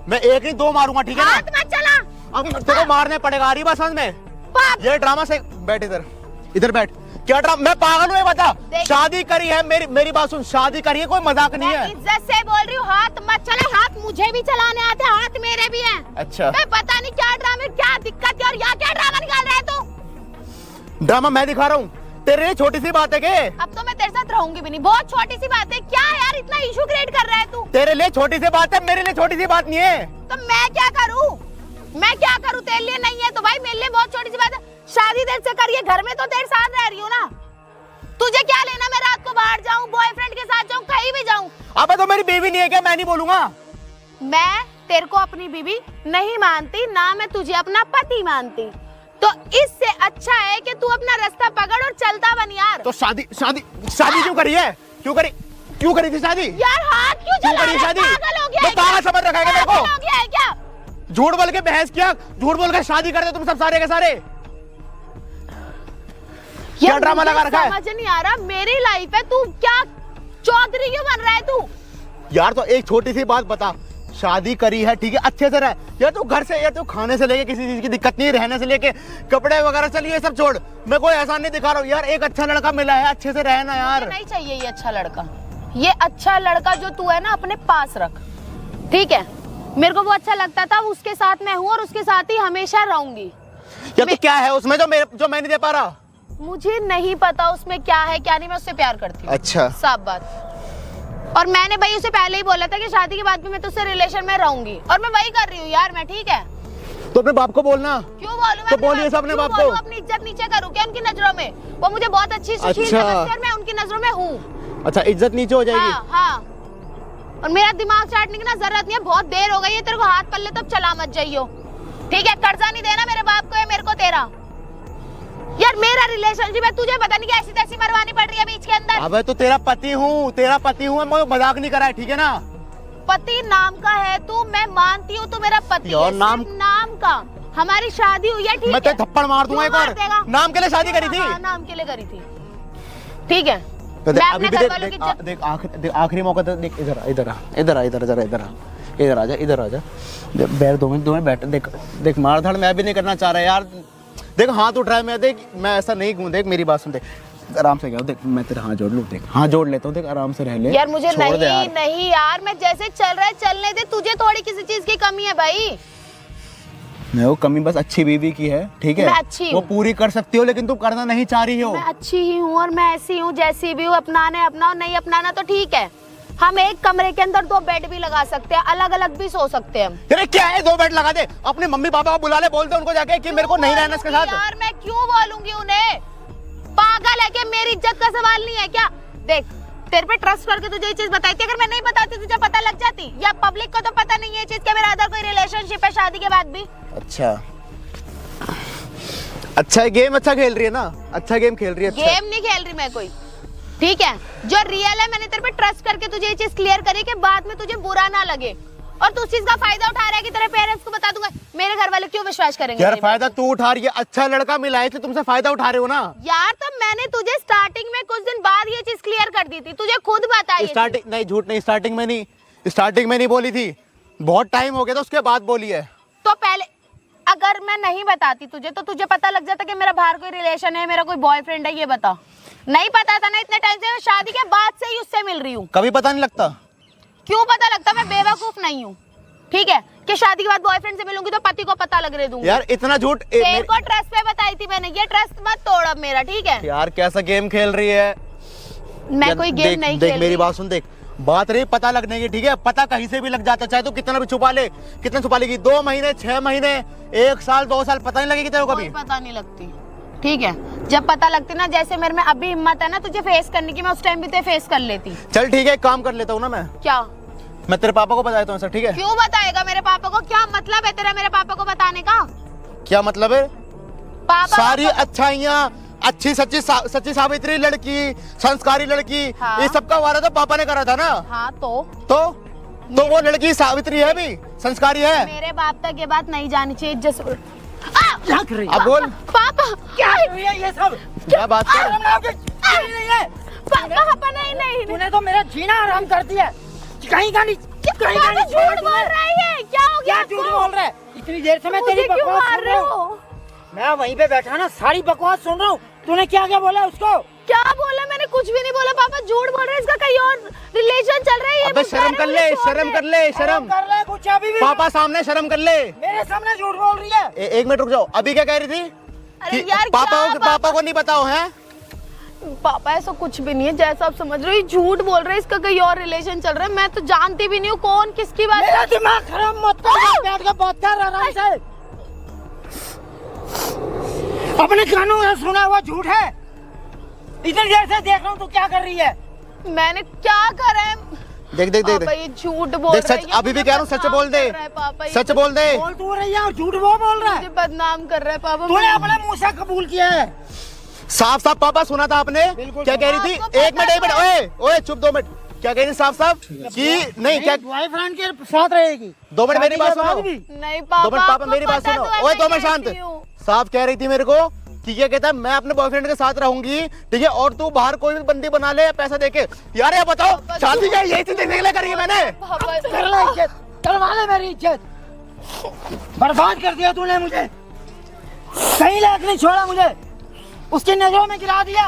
मैं एक नहीं दो मारूंगा, ठीक है ना। हाथ मत चला। अब तेरे को मारने पड़ेगा, आ रही बात समझ में? पाप। ये ड्रामा से बैठ, इधर इधर बैठ। क्या ड्रामा, मैं पागल हूँ ये बता। देख। शादी करी है, मेरी बात सुन, शादी करी है, कोई मजाक नहीं मैं है। इज्जत से बोल रही हूँ, हाथ मत चला। हाथ मुझे भी चलाने आते हैं, हाथ मेरे भी हैं। अच्छा मैं पता नहीं क्या ड्रामे, क्या दिक्कत है और यहाँ क्या ड्रामा निकाल रहा है तू। ड्रामा मैं दिखा रहा हूँ, तेरे लिए छोटी सी बात है के? अब तो मैं तेरे साथ रहूंगी भी नहीं। बहुत छोटी सी बात है। क्या यार इतना इशू क्रिएट कर रहा है तू? तेरे लिए छोटी सी बात है, मेरे लिए छोटी सी बात नहीं है। तो मैं क्या करूं? मैं क्या करूं? तेरे लिए नहीं है तो भाई मेरे लिए बहुत छोटी सी बात है। शादी देर से करिए, घर में तो तेरे साथ रह रही हूँ ना। तुझे क्या लेना मैं रात को बाहर जाऊं, बॉयफ्रेंड के साथ जाऊं, कहीं भी जाऊं? अबे तो मेरी बीवी नहीं है क्या? मैं नहीं बोलूंगा। मैं तेरे को अपनी बीवी नहीं मानती ना, मैं तुझे अपना पति मानती। तो इससे अच्छा है कि तू अपना रास्ता पकड़ और चलता बन यार। तो शादी शादी शादी क्यों करी है? क्यों करी थी शादी? यार हाथ क्यों चला करी रहा है? शादी? पागल हो गया है तो पागल क्या? समझ रखा है क्या मेरे को? पागल हो गया है क्या? झूठ बोल के बहस किया, झूठ बोल के शादी करते तुम सब सारे के सारे। क्या यार ड्रामा मुझे लगा रखा है? समझ नहीं आ रहा, मेरी लाइफ है, तू क्या चौधरी क्यों बन रहा है तू? यार तो एक छोटी सी बात बता, शादी करी है ठीक है, अच्छे से रह यार। तू घर से यार, तू खाने से लेके किसी चीज की दिक्कत नहीं, रहने से लेके कपड़े वगैरह, चलिए ये सब छोड़। मैं कोई एहसान नहीं दिखा रहा हूँ यार, एक अच्छा लड़का मिला है, अच्छे से रहना यार। मुझे नहीं चाहिए ये अच्छा लड़का। ये अच्छा लड़का जो तू है ना अपने पास रख, ठीक है। मेरे को वो अच्छा लगता था, उसके साथ मैं हूँ और उसके साथ ही हमेशा रहूंगी। यार तो क्या है उसमें जो मैं नहीं दे पा रहा? मुझे नहीं पता उसमें क्या है क्या नहीं, मैं उससे प्यार करती हूँ। अच्छा साफ बात। और मैंने भाई उसे पहले ही बोला था कि शादी के बाद भी मैं तुझसे रिलेशन में रहूंगी, और मैं वही कर रही हूँ यार मैं, ठीक है। तो अपने बाप को बोलना। क्यों बोलूं मैं? तो बोलिए अपने बाप को। अपनी इज्जत नीचे करूँ क्या उनकी नजरों में? वो मुझे बहुत अच्छी सुशील अच्छा। समझते हैं और मैं उनकी नजरों में हूँ। अच्छा इज्जत नीचे हो जाएगी। हाँ हाँ। और मेरा दिमाग चाटने की ना जरूरत नहीं है, बहुत देर हो गई है। तेरे को हाथ पल्ले तब चला मत जाइयो, ठीक है। कर्जा नहीं देना मेरे बाप को या मेरे को तेरा। यार मेरा रिलेशनशिप है, तुझे पता नहीं कैसी तैसी मरवानी पड़ रही है बीच के अंदर। अबे तो तेरा पति हूँ, मैं मजाक नहीं करा है, ठीक है ना। पति नाम का है तू, मैं मानती हूँ तू मेरा पति यार है, नाम- सिर्फ नाम का। हमारी शादी हुई है, ठीक है। मैं तेरे थप्पड़ मार दूंगा क्यों एक और। मार देगा? नाम के लिए शादी करी थी। हाँ, नाम के लिए करी थी, ठीक है। तो देख, मैं अभी अपने भी घर वालों की इज्जत- देख आखिरी मौका तो देख, इधर आ जा। बैठ 2 मिनट बैठ। देख मार धाड़ मैं भी नहीं करना चाह रहा यार। देख हाथ उठ रहा है, मैं देख मैं ऐसा नहीं हूँ। देख मेरी बात सुन, देख आराम से गया। देख मैं तेरा हाथ जोड़ लूँ, देख हाथ जोड़ लेता हूँ, देख आराम से रह ले यार मुझे छोड़ दे यार। नहीं यार, मैं जैसे चल रहा है चलने दे। तुझे थोड़ी किसी चीज की कमी है भाई। मैं वो कमी बस अच्छी बीवी की है, ठीक है। मैं अच्छी वो हूँ। पूरी कर सकती हो, लेकिन तुम करना नहीं चाह रही हो। मैं अच्छी ही हूँ और मैं ऐसी हूँ जैसी भी हूँ। अपनाने अपनाओ, नहीं अपनाना तो ठीक है। हम एक कमरे के अंदर 2 बेड भी लगा सकते हैं, अलग अलग भी सो सकते हैं हम। तेरे क्या है, 2 बेड लगा दे। अपने मम्मी पापा को बुला ले, बोल दे उनको जाके कि मेरे को नहीं रहना इसके साथ। यार मैं क्यों बोलूंगी उन्हें? पागल है क्या? मेरी इज्जत का सवाल नहीं है क्या? देख तेरे पे ट्रस्ट करके तुझे ये चीज बताई थी, अगर मैं नहीं बताती तुझे पता लग जाती। या पब्लिक को तो पता नहीं है ये चीज कि मेरा अदर कोई रिलेशनशिप है शादी के बाद भी। अच्छा गेम अच्छा खेल रही है ना, अच्छा गेम खेल रही है। अच्छा गेम नहीं खेल रही मैं कोई, ठीक है। जो रियल है, मैंने तेरे पे ट्रस्ट करके तुझे ये चीज क्लियर करी कि बाद में तुझे बुरा ना लगे। और तू उस चीज का फायदा उठा रहा है कि तेरे पेरेंट्स को बता दूंगा। मेरे घर वाले क्यों विश्वास करेंगे? यार मेरी बात? फायदा तू उठा रही है, अच्छा लड़का मिला है तो तुमसे फायदा उठा रहे हो ना। यार तो मैंने तुझे स्टार्टिंग में कुछ दिन बाद ये चीज क्लियर कर दी थी, तुझे खुद बताई। स्टार्टिंग नहीं, झूठ नहीं, स्टार्टिंग में नहीं बोली थी, बहुत टाइम हो गया था उसके बाद बोली है। तो पहले अगर मैं नहीं बताती तुझे तो तुझे पता लग जाता कि मेरा बाहर कोई रिलेशन है, मेरा कोई बॉयफ्रेंड है, ये बता। नहीं पता था ना इतने टाइम से, मैं शादी के बाद से ही उससे मिल रही हूँ। कभी पता नहीं लगता? क्यों पता लगता? मैं बेवकूफ नहीं हूँ, ठीक है, कि शादी के बाद बॉयफ्रेंड से मिलूंगी तो पति को पता लग रहे दूंगी। यार इतना झूठ तेरे को ट्रस्ट पे बताई थी मैंने, ये ट्रस्ट मत तोड़ अब मेरा, ठीक है। यार कैसा गेम खेल रही है? मैं कोई गेम नहीं देख खेल मेरी रही। बात सुन, देख बात रही पता लगने की, ठीक है। पता कहीं से भी लग जाता, चाहे तो कितना भी छुपा ले, कितना छुपा लेगी। 2 महीने, 6 महीने, 1 साल, 2 साल, पता नहीं लगेगी तेरे को कभी। कोई पता नहीं लगती। ठीक है, जब पता लगती ना जैसे मेरे में अभी हिम्मत है ना तुझे फेस करने की, मैं उस टाइम भी तुझे फेस कर लेती। चल ठीक है, एक काम कर लेता हूँ ना मैं क्या? मैं तेरे पापा को बता देता हूँ सर, ठीक है? क्यों बताएगा मेरे पापा को? क्या मतलब है तेरा मेरे पापा को बताने का? क्या मतलब है? पापा सारी अच्छाइयाँ, अच्छी सच्ची सावित्री लड़की, संस्कारी लड़की, हाँ। ये सबका वादा तो पापा ने करा था ना। हाँ तो वो लड़की सावित्री है भी, संस्कारी है। मेरे बाप तक ये बात नहीं जानी चाहिए, इज्जत से क्या कर रही है? अब बोल, पापा क्या कर रही है ये सब? क्या बात कर? शर्म नाम की चीज नहीं है। पापा नहीं तूने तो मेरा जीना आराम कर दिया। कहीं का नहीं, कहीं का पापा नहीं झूठ बोल रही है, क्या हो गया? क्या झूठ बोल रहा है? इतनी देर से मैं मुझे तेरी क्यों बकवास मार सुन रहे रहा हूँ। हो? मैं वहीं पे बैठा ना सारी बकवास सुन रहा हूँ। तूने क्या क्या बोला उसको? क्या बोला? मैंने कुछ भी नहीं बोला। पापा झूठ बोल रहे हैं, इसका कहीं और रिलेशन चल रहा है। ये अबे मुझे शर्म कर ले, मुझे छोड़ शर्म दे। कर ले, शर्म। कर ले कुछ अभी भी। पापा सामने शर्म कर ले। मेरे सामने झूठ बोल रही है। एक मिनट रुक जाओ, अभी क्या कह रही थी? अरे कि यार पापा को नहीं बताओ है? पापा ऐसा कुछ भी नहीं है जैसा आप समझ रहे हो। ये झूठ बोल रहे हैं, इसका कहीं और रिलेशन चल रहा है। मैं तो जानती भी नहीं हूँ कौन किसकी बात। मेरा दिमाग खराब मत कर, बैठ के बात कर आराम से। अपने कानों में सुना हुआ झूठ है। इतनी देर से देख रहा हूँ, तू क्या कर रही है? मैंने क्या करा है? देख देख देख पापा देख ये झूठ बोल देख, रहा है। सच ये अभी भी मुझे कह रहा हूँ, सच बदनाम बोल दे, कर रहा है पापा, ये सच बोल दे। बोल तू रही है और झूठ वो बोल रहा मुझे है। बदनाम कर रहा है पापा। तूने अपने मुंह से कबूल किया है। साफ साफ पापा सुना था आपने बिल्कुल क्या कह रही थी? आपको एक मिनट, पता एक मिनट, ओए ओए चुप, 2 मिनट। क्या कह रही थी साफ साफ कि नहीं? क्या बॉयफ्रेंड के साथ रहेगी? 2 मिनट मेरी बात शादी के बाद सुनो। भी? नहीं 2 पापा, मिनट पापा आपको मेरी बात पता सुनो। तो है ओए मैं 2 मिनट शांत। कैसी हूँ। साफ कह रही थी मेरे को कि क्या कहता है, मैं अपने बॉयफ्रेंड के साथ रहूंगी, ठीक है, और तू बाहर कोई भी बंदी बना ले पैसा देके। यार ये बताओ, पापा, शादी क्या यही चीज देखने के लिए करी है मैंने? पापा कर ले इज्जत, करवा ले मेरी इज्जत। बर्बाद कर दिया तूने मुझे, कहीं लायक नहीं छोड़ा मुझे, उसकी नजरों में गिरा दिया।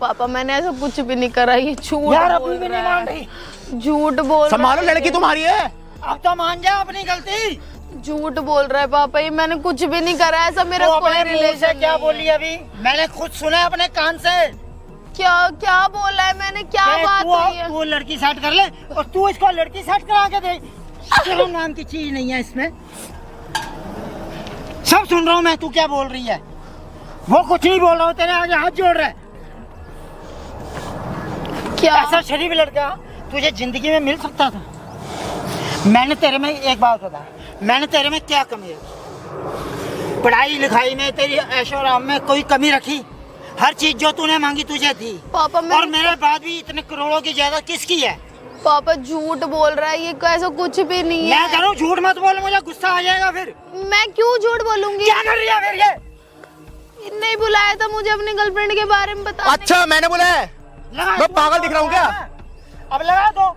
पापा मैंने ऐसा कुछ भी नहीं करा। ये झूठ यार बोल अभी भी नहीं रहा मान है। रही। झूठ बोल संभालो, रहा है। लड़की तुम्हारी है। अब तो मान जा अपनी गलती। झूठ बोल रहा है पापा, ये मैंने कुछ भी नहीं करा। ऐसा मेरा तो कोई अपने मुंह से रिलेशन क्या नहीं बोली है। अभी? मैंने खुद सुना है अपने कान से। क्या क्या बोला है मैंने? क्या कि बात हुई है? तू लड़की सेट कर ले और तू इसको लड़की सेट करा के दे। शर्म नाम की चीज नहीं है इसमें। सब सुन रहा हूँ मैं, तू क्या बोल रही है? वो कुछ नहीं बोल रहा हूँ, तेरे आगे हाथ जोड़ रहा है। क्या? ऐसा शरीफ लड़का तुझे जिंदगी में मिल सकता था? मैंने तेरे में एक बात बता, मैंने तेरे में क्या कमी रखी? पढ़ाई लिखाई में, तेरी ऐशो आराम में कोई कमी रखी? हर चीज जो तूने मांगी तुझे थी। पापा और मेरे बाद भी इतने करोड़ों की जायदाद किसकी है? पापा झूठ बोल रहा है, ये ऐसा कुछ भी नहीं मैं है। कह रहा हूँ झूठ मत बोल, मुझे गुस्सा आ जाएगा फिर। मैं क्यों झूठ बोलूंगी? क्या कर रही है फिर ये? नहीं बुलाया था मुझे अपनी गर्लफ्रेंड के बारे में बताने। अच्छा मैंने बोला है? लगा मैं पागल दिख रहा हूँ क्या? अब लगा दो।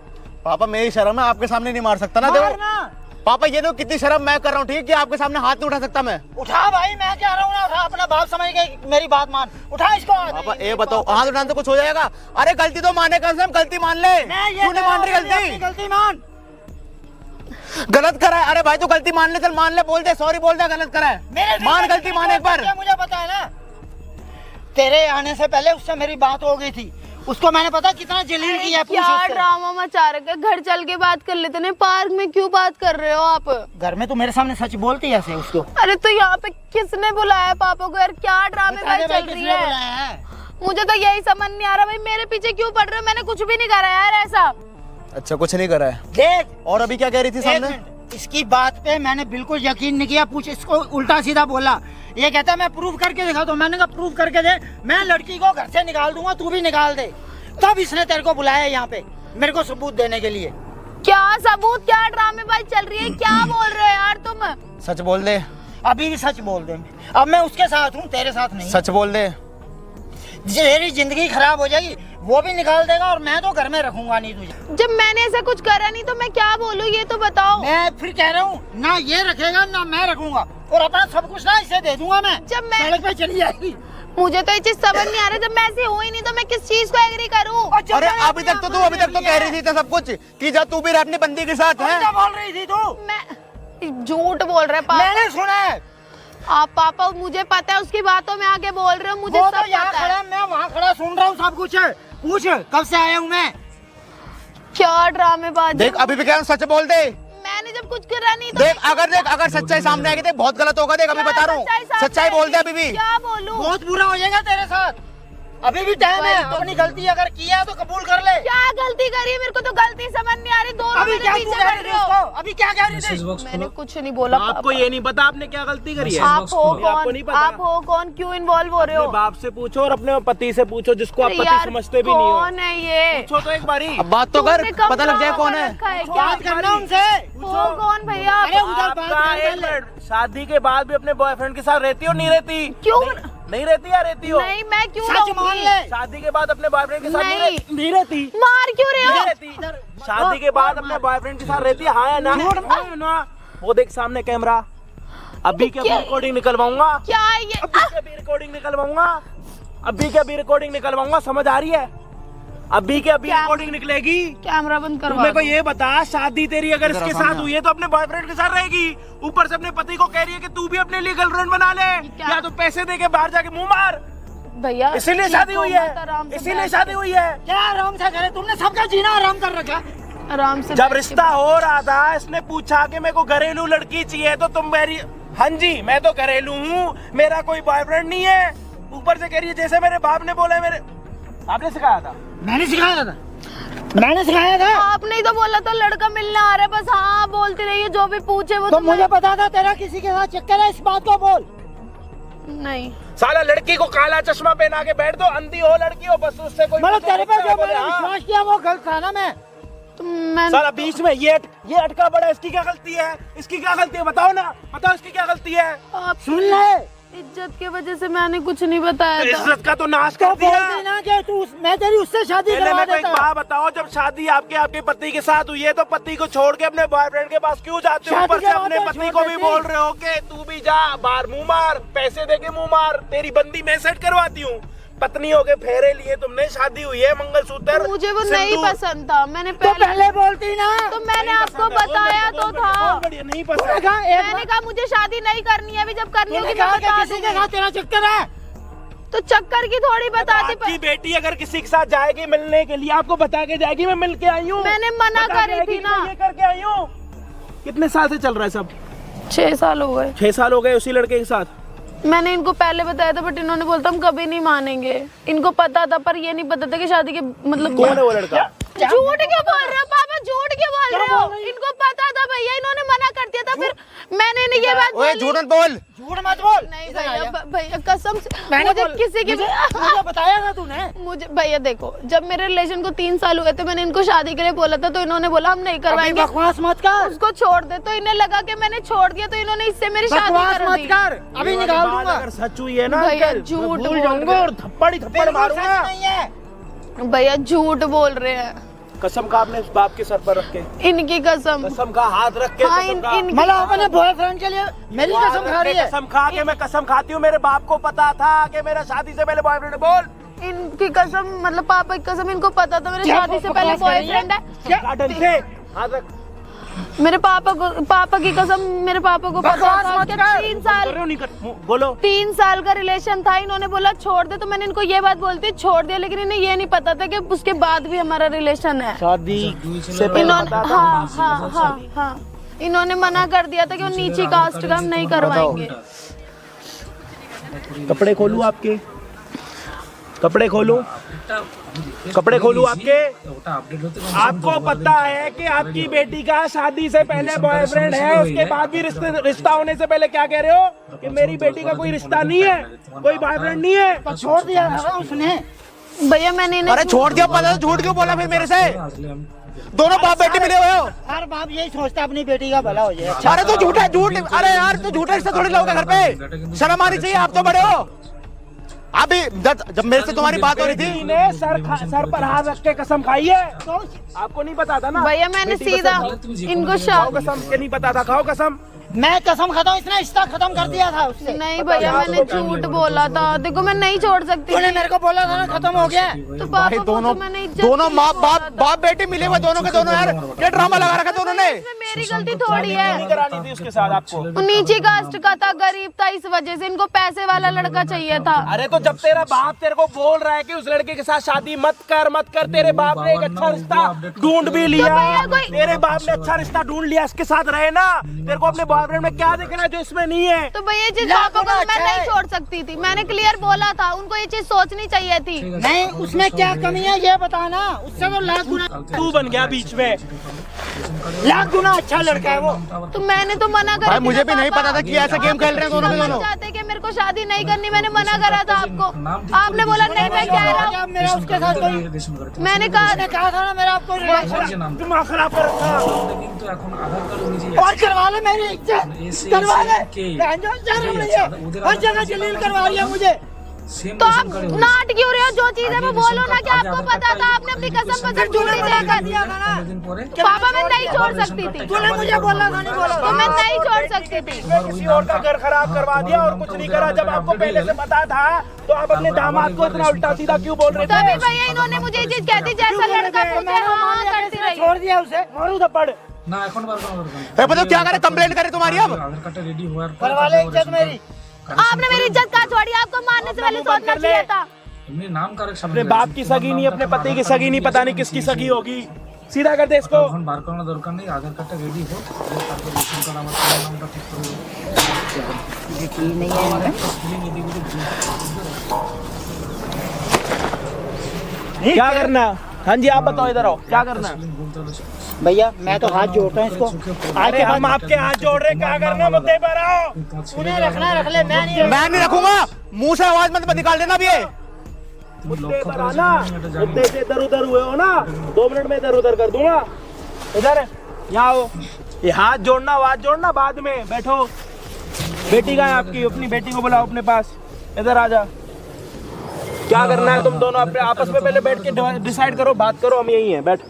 पापा मेरी शर्म है, आपके सामने नहीं मार सकता ना। देखो मारना। पापा, ये देखो कितनी शर्म मैं कर रहा हूँ, ठीक है, कि आपके सामने हाथ नहीं उठा सकता मैं। उठा भाई, मैं कह रहा हूँ ना, उठा, अपना बाप समझ के मेरी बात मान। उठा इसको। पापा ये बताओ, हाथ उठाने से कुछ हो जाएगा? अरे गलती तो माने, कम से कम गलती मान ले। मैं ये क्यों नहीं मान रही अपनी गलती? गलती मान। गलत करा है। अरे भाई तू गलती मान ले, चल मान ले, बोल दे सॉरी, बोल दे गलत करा है। मेरे मान गलती मान एक बार। मुझे पता है ना, तेरे आने से पहले उससे मेरी बात हो गई थी। उसको मैंने पता कितना जलील किया। पूछ क्या उससे। ड्रामा मचा रखा है? घर चल के बात कर लेते ना, पार्क में क्यों बात कर रहे हो आप? घर में तो मेरे सामने सच बोलती है ऐसे उसको। अरे तो यहाँ पे किसने बुलाया पापा को? यार क्या ड्रामे बता दे चल भाई, रही किसने है? बुलाया है? मुझे तो यही समझ नहीं आ रहा भाई, मेरे पीछे क्यों पड़ रहे हो? मैंने कुछ भी नहीं करा यार ऐसा। अच्छा कुछ नहीं करा है। देख, और अभी क्या कह रही थी एक सामने? मिनट, इसकी बात पे मैंने बिल्कुल यकीन नहीं किया। पूछ इसको, उल्टा सीधा बोला। ये कहता है मैं प्रूव करके दिखाता हूँ। मैंने कहा प्रूव करके दे, मैं लड़की को घर से निकाल दूंगा, तू भी निकाल दे। तब इसने तेरे को बुलाया यहाँ पे, मेरे को सबूत देने के लिए। क्या सबूत? क्या ड्रामेबाजी चल रही है? क्या बोल रहे हो यार तुम? सच बोल दे, अभी भी सच बोल दे। अब मैं उसके साथ हूँ, तेरे साथ नहीं। सच बोल दे। तेरी जिंदगी खराब हो जाएगी, वो भी निकाल देगा और मैं तो घर में रखूंगा नहीं तुझे। जब मैंने ऐसा कुछ करा नहीं तो मैं क्या बोलूँ, ये तो बताओ। मैं फिर कह रहा हूँ, ना ये रखेगा ना मैं रखूंगा, और अपना सब कुछ ना इसे दे दूंगा मैं। जब मैं- सड़क पे चली जाएगी। मुझे तो ये चीज समझ नहीं आ रहा, जब मैं ऐसी हुई नहीं तो मैं किस चीज को एग्री करूँ? अरे अभी तक तो कह रही थी तो सब कुछ कि जा तू भी रह अपनी बंदी के साथ है। क्या बोल रही थी तू? मैं झूठ बोल रहे पापा। मैंने सुना है। आप पापा, मुझे पता है उसकी बातों में आगे बोल रहे हो, मुझे वो सब तो यहाँ पता खड़ा, है। मैं वहाँ खड़ा सुन रहा हूँ सब कुछ। पूछ कब से आया हूँ मैं। क्या ड्रामेबाजी? देख अभी भी कह रहा हूँ, सच बोल दे। मैंने जब कुछ कुछ करा नहीं तो देख अगर सच्चाई सामने आएगी देख बहुत गलत होगा। देख अभी बता रहा हूँ, सच्चाई बोल दे अभी भी। क्या बोलूं? बहुत बुरा हो जाएगा तेरे साथ। अभी भी टाइम है, अपनी गलती अगर किया है तो कबूल कर ले। क्या गलती करी है? मेरे को तो गलती समझ नहीं आ रही। दोनों अभी मेरे क्या पीछे तू कह पड़ रही रहे थी हो। उसको? अभी क्या कह रही मैसेज थी? बॉक्स मैंने खोलो। कुछ नहीं बोला। आपको ये नहीं पता आपने क्या गलती करी है? आप हो आपको नहीं कौन? पता? आप हो कौन? क्यों इन्वॉल्व हो रहे अपने हो? बाप से पूछो और अपने पति से पूछो जिसको आप अरे पति यार, समझते भी नहीं हो। कौन है ये? पूछो तो एक बारी। अब बात तो कर, तुमने कब पता लग जाए कहाँ कौन पर है। रखा है? क्या बात करना उनसे। हो कौन भैया आप? अरे उधर बात आपका कर एक ले। मिनट, शादी के बाद भी अपने बॉयफ्रेंड के साथ रहती हो नहीं रहती? क्यों? नहीं रहती या रहती हो? नहीं, मैं क्यों सच मान रहूंगी? ले। शादी के बाद अपने बॉयफ्रेंड के साथ नहीं। नहीं रहती? मार क्यों रहे नहीं हो? रहती। शादी के बाद अपने बॉयफ्रेंड के साथ रहती है, हाँ या ना? हाँ या ना? वो देख सामने कैमरा। अभी क्या रिकॉर्डिंग निकलवाऊंगा? क्या है ये? अभी क्या भी रिकॉर्डिंग निकलवाऊंगा? अभी क्या भी रिकॉर्डिंग निकलवाऊंगा? समझ आ रही है? अभी क्या भी क्या? रिकॉर्डिंग निकलेगी? कैमरा बंद तू करवा मेरे को दो। ये बता, शादी तेरी अगर इसके सामने साथ हुई है तो अपने बॉयफ्रेंड के साथ रहेगी, ऊपर से अपने पति को कह रही है कि तू भी अपने लिए गर्लफ्रेंड बना ले, क्या? या तो पैसे दे के बाहर जाके मुंह मार। भैया इसीलिए शादी हुई है, इसीलिए शादी हुई है। क्या आराम से करे? तुमने सबका जीना आराम कर रखा। आराम से जब बैठ के रिश्ता हो रहा था इसने पूछा कि मेरे को घरेलू लड़की चाहिए तो तुम मेरी, हाँ जी मैं तो घरेलू हूँ, मेरा कोई बॉयफ्रेंड नहीं है। ऊपर से कह रही है जैसे मेरे बाप ने बोला है। मेरे आपने सिखाया था? मैंने सिखाया था, मैंने सिखाया था। आपने ही तो बोला था लड़का मिलने आ रहा है, बस हाँ बोलती रही है, जो भी पूछे वो तो तुम्हें- मुझे पता था तेरा किसी के साथ चक्कर है, इस बात को बोल। नहीं। साला लड़की को काला चश्मा पहना के बैठ दो, अंधी हो लड़की हो, बस उससे कोई मतलब तेरे पे जो बोले, मैंने हाँ। विश्वास किया वो गलत था ना। मैं तो मैं साला बीच में ये अटका पड़ा, इसकी क्या गलती है? इसकी क्या गलती है? बताओ ना, बताओ इसकी क्या गलती है? आप सुन ले, इज्जत की वजह से मैंने कुछ नहीं बताया था। इज्जत का तो नाश तो कर दिया। बोल देना कि तू मैं तेरी उससे शादी पहले करवा मेरे को एक देता। बात बताओ, जब शादी आपके पति के साथ हुई है तो पति को छोड़ के अपने बॉयफ्रेंड के पास क्यों जाते हो? शादी ऊपर के से बाद अपने तो पत्नी छोड़ को भी देती। बोल रहे हो कि तू भी जा बाहर मुंह मार, पैसे दे के मुंह मार, तेरी बंदी मैं सेट करवाती हूँ। पत्नी हो के फेरे लिए तुमने, शादी हुई है, मंगलसूत्र, मुझे वो नहीं सिंदूर। पसंद था। मैंने तो पहले बोलती ना। तो मैंने नहीं आपको पसंद है, बहुत बताया बढ़िया, तो बहुत बढ़िया, था। बहुत बढ़िया, नहीं तूने पसंद। कहा एक मैंने बार- कहा मुझे शादी नहीं करनी है, अभी जब करनी तूने होगी कहा मैं कि बता किसी के दूंगी। साथ तेरा चक्कर है। तो चक्कर की थोड़ी बताती आपकी बेटी अगर किसी के साथ जाएगी मिलने के लिए, आपको बता के जाएगी मैं मिल के आई हूँ। मैंने मना बता के करी आएगी थी कि ना। मैं ये करके आई हूँ। कितने साल से चल रहा है सब? 6 साल हो गए। 6 साल हो गए उसी लड़के के साथ। मैंने इनको पहले बताया था, बट इन्होंने बोलता हम कभी नहीं मानेंगे। इनको पता था, पर ये नहीं पता था कि शादी के मतलब कौन है वो लड़का? झूठ क्यों बोल रहे हो पापा? झूठ क्यों बोल रहे हो? इनको पता था भैया, इन्होंने मना कर दिया था। फिर मैंने इन्हें ये बात ओए बोली। झूठ मत बोल। झूठ मत बोल। नहीं इधर आ भैया, जा। भैया कसम से मैंने मुझे बोल- किसी की मुझे बताया था तूने। मुझे भैया देखो, जब मेरे रिलेशन को 3 साल हुए थे, मैंने इनको शादी के लिए बोला था, तो इन्होंने बोला हम नहीं अभी करवाएंगे, बकवास मत कर, उसको छोड़ दे। तो इन्हें लगा कि मैंने छोड़ दिया, तो इन्होंने इससे मेरी शादी बकवास कर मत दी। कर। अभी निकाल बात दूंगा। अगर सच हुई है ना भैया, अंकल, झूठ मैं भूल बोल जाऊंगा रहे और थप्पड़ ही थप्पड़ बिल्कुल मारूंगा। सच नहीं है। भैया झूठ बोल रहे हैं, कसम खा अपने बाप के सर पर रख के, इनकी कसम। कसम खा हाथ रख के, हाँ, कसम खा। मतलब अपने बॉयफ्रेंड के लिए मेरी कसम खा रही है। कसम खा के मैं कसम खाती हूँ, मेरे बाप को पता था कि मेरा शादी से पहले बॉयफ्रेंड। बोल इनकी कसम, मतलब पापा की कसम, इनको पता था मेरे क्या शादी से पहले बकवास कर रही है? बॉयफ्रेंड है। क्या ढंग से हाथ रख। मेरे पापा की कसम, मेरे पापा को पता बकवास था मत कि कर। 3 कर साल रहे हो नहीं कर, बोलो। 3 साल का रिलेशन था। इन्होंने बोला छोड़ दे, तो मैंने इनको ये बात बोलती छोड़ दिया, लेकिन इन्हें ये नहीं पता था कि उसके बाद भी हमारा रिलेशन है। शादी से पहले इन्होंने पता था? हाँ इन्होंने मना कर दिया था कि वो नीची कास्ट का हम नहीं करवाएंगे। कपड़े खोलूं आपके? कपड़े खोलूं? कपड़े खोलूं आपके? अपडेट होते आपको पता है कि आपकी बेटी का शादी से पहले बॉयफ्रेंड है, उसके बाद भी रिश्ता होने से पहले क्या कह रहे हो कि मेरी बेटी का कोई रिश्ता नहीं है, कोई बॉयफ्रेंड नहीं है? तो छोड़ दिया था उसने। भैया मैंने इन्हें अरे छोड़ दिया, पता तो झूठ क्यों बोला फिर मेरे से? दोनों बाप बेटे मिले हुए हो। हर बाप यही सोचता अपनी बेटी का भला हो जाए। अच्छा अरे तो झूठा झूठ, अरे यार तो झूठा रिश्ता थोड़ी लोगे घर पे। शर्म आनी चाहिए, आप तो बड़े हो। अभी जब मेरे से तुम्हारी बात हो रही बेटी थी, ने सर पर हाथ रख के कसम खाई है। आपको नहीं पता था ना? भैया मैंने बेटी को सीधा इनको खाओ कसम के नहीं पता था, खाओ कसम। मैं कसम खाता हूँ, इसने रिश्ता खत्म कर दिया था उससे। नहीं भैया मैंने झूठ बोला था। देखो मैं नहीं छोड़ सकती तूने मेरे को बोला था ना खत्म हो गया। तो भाई पापा को दोनों तो मैंने इज्जत दोनों की माँ बोला था। बाप बेटे मिले हुए दोनों के दोनों। यार क्या ड्रामा लगा रखा था उन्होंने। इसमें मेरी गलती थोड़ी है। नहीं करानी थी उसके साथ आपको। वो नीची कास्ट का था, गरीब था, इस वजह से इनको पैसे वाला लड़का चाहिए था। अरे तो जब तेरा बाप तेरे को बोल रहा है कि उस लड़के के साथ शादी मत कर, तेरे बाप ने एक अच्छा रिश्ता ढूंढ भी लिया, तेरे बाप ने अच्छा रिश्ता ढूंढ लिया, इसके साथ रहे ना। तेरे को अपने बॉयफ्रेंड में क्या देखना है जो इसमें नहीं है? तो भैया ये चीज पापा को मैं नहीं छोड़ सकती थी, मैंने क्लियर बोला था, उनको ये चीज सोचनी चाहिए थी। नहीं, उसमें क्या कमी है ये बताना। उससे तो लाख गुना तू बन गया बीच में। लाख गुना अच्छा लड़का है वो। तो मैंने तो मना करा। भाई मुझे भी नहीं पता था कि ऐसा गेम खेल रहे हैं दोनों के दोनों। चाहते कि मेरे को शादी नहीं करनी, मैंने मना करा था आपको, आपने बोला नहीं मैं कह रहा हूँ। मेरा उसके साथ कोई मैंने कहा था ना मेरा आपको रिलेशन। दिमाग खराब कर रखा। और करवा ले मेरी इज्जत, करवा ले। हर जगह जलील करवा रही है मुझे। तो आप नाट क्यों रहे हो? जो चीज है वो बोलो ना कि आपको पता था, आपने अपनी कसम पर झूठी देकर। पापा मैं नहीं छोड़ सकती थी, तूने मुझे बोला था, नहीं बोला तो मैं नहीं छोड़ सकती थी। किसी और का घर खराब करवा दिया और कुछ नहीं करा। जब आपको पहले से पता था तो आप अपने दामाद को इतना उल्टा सीधा क्यों बोल रहे थे? तभी भैया इन्होंने मुझे ये चीज कहती, जैसा लड़का पूछे हाँ करती रही। छोड़ दिया उसे। मारू थप्पड़। ना এখন বার করো बताओ क्या करे, कंप्लेंट करे तुम्हारी अब। आधार कार्ड रेडी হওয়ার পর करवा ले इज्जत मेरी। आपने मेरी इज्जत कहाँ छोड़ी? आपको मारने से पहले सोचना चाहिए था। এমনি নাম কারেকশন अपने बाप की सगी नहीं, अपने पति की सगी नहीं, पता नहीं किसकी सगी होगी। सीधा कर दे इसको। এখন বার করানোর দরকার নেই, আধার কার্ডটা রেডি হোক, তারপর রেশন কার্ড আমার ফোন নাম্বারটা ঠিক করে यकीन नहीं है ফিলিং এদিকে क्या करना? हाँ जी आप बताओ, इधर आओ, क्या करना? বলতে হলো भैया। मैं तो हाथ जोड़ता हूँ इसको। अरे हम आपके हाथ जोड़ रहे, क्या करना? मुद्दे पर आओ। उन्हें रखना रख ले, मैं नहीं। मैं नहीं रखूंगा, मुंह से आवाज मत निकाल देना भी है। मुद्दे पर आना। मुद्दे से इधर उधर हुए हो ना, 2 मिनट में इधर उधर कर दूंगा। इधर यहाँ आओ। ये हाथ जोड़ना बाद में। बैठो। बेटी का है आपकी, अपनी बेटी को बुलाओ अपने पास। इधर आ जा। क्या करना है तुम दोनों अपने आपस में पहले बैठ के डिसाइड करो, बात करो। हम यही हैं, बैठ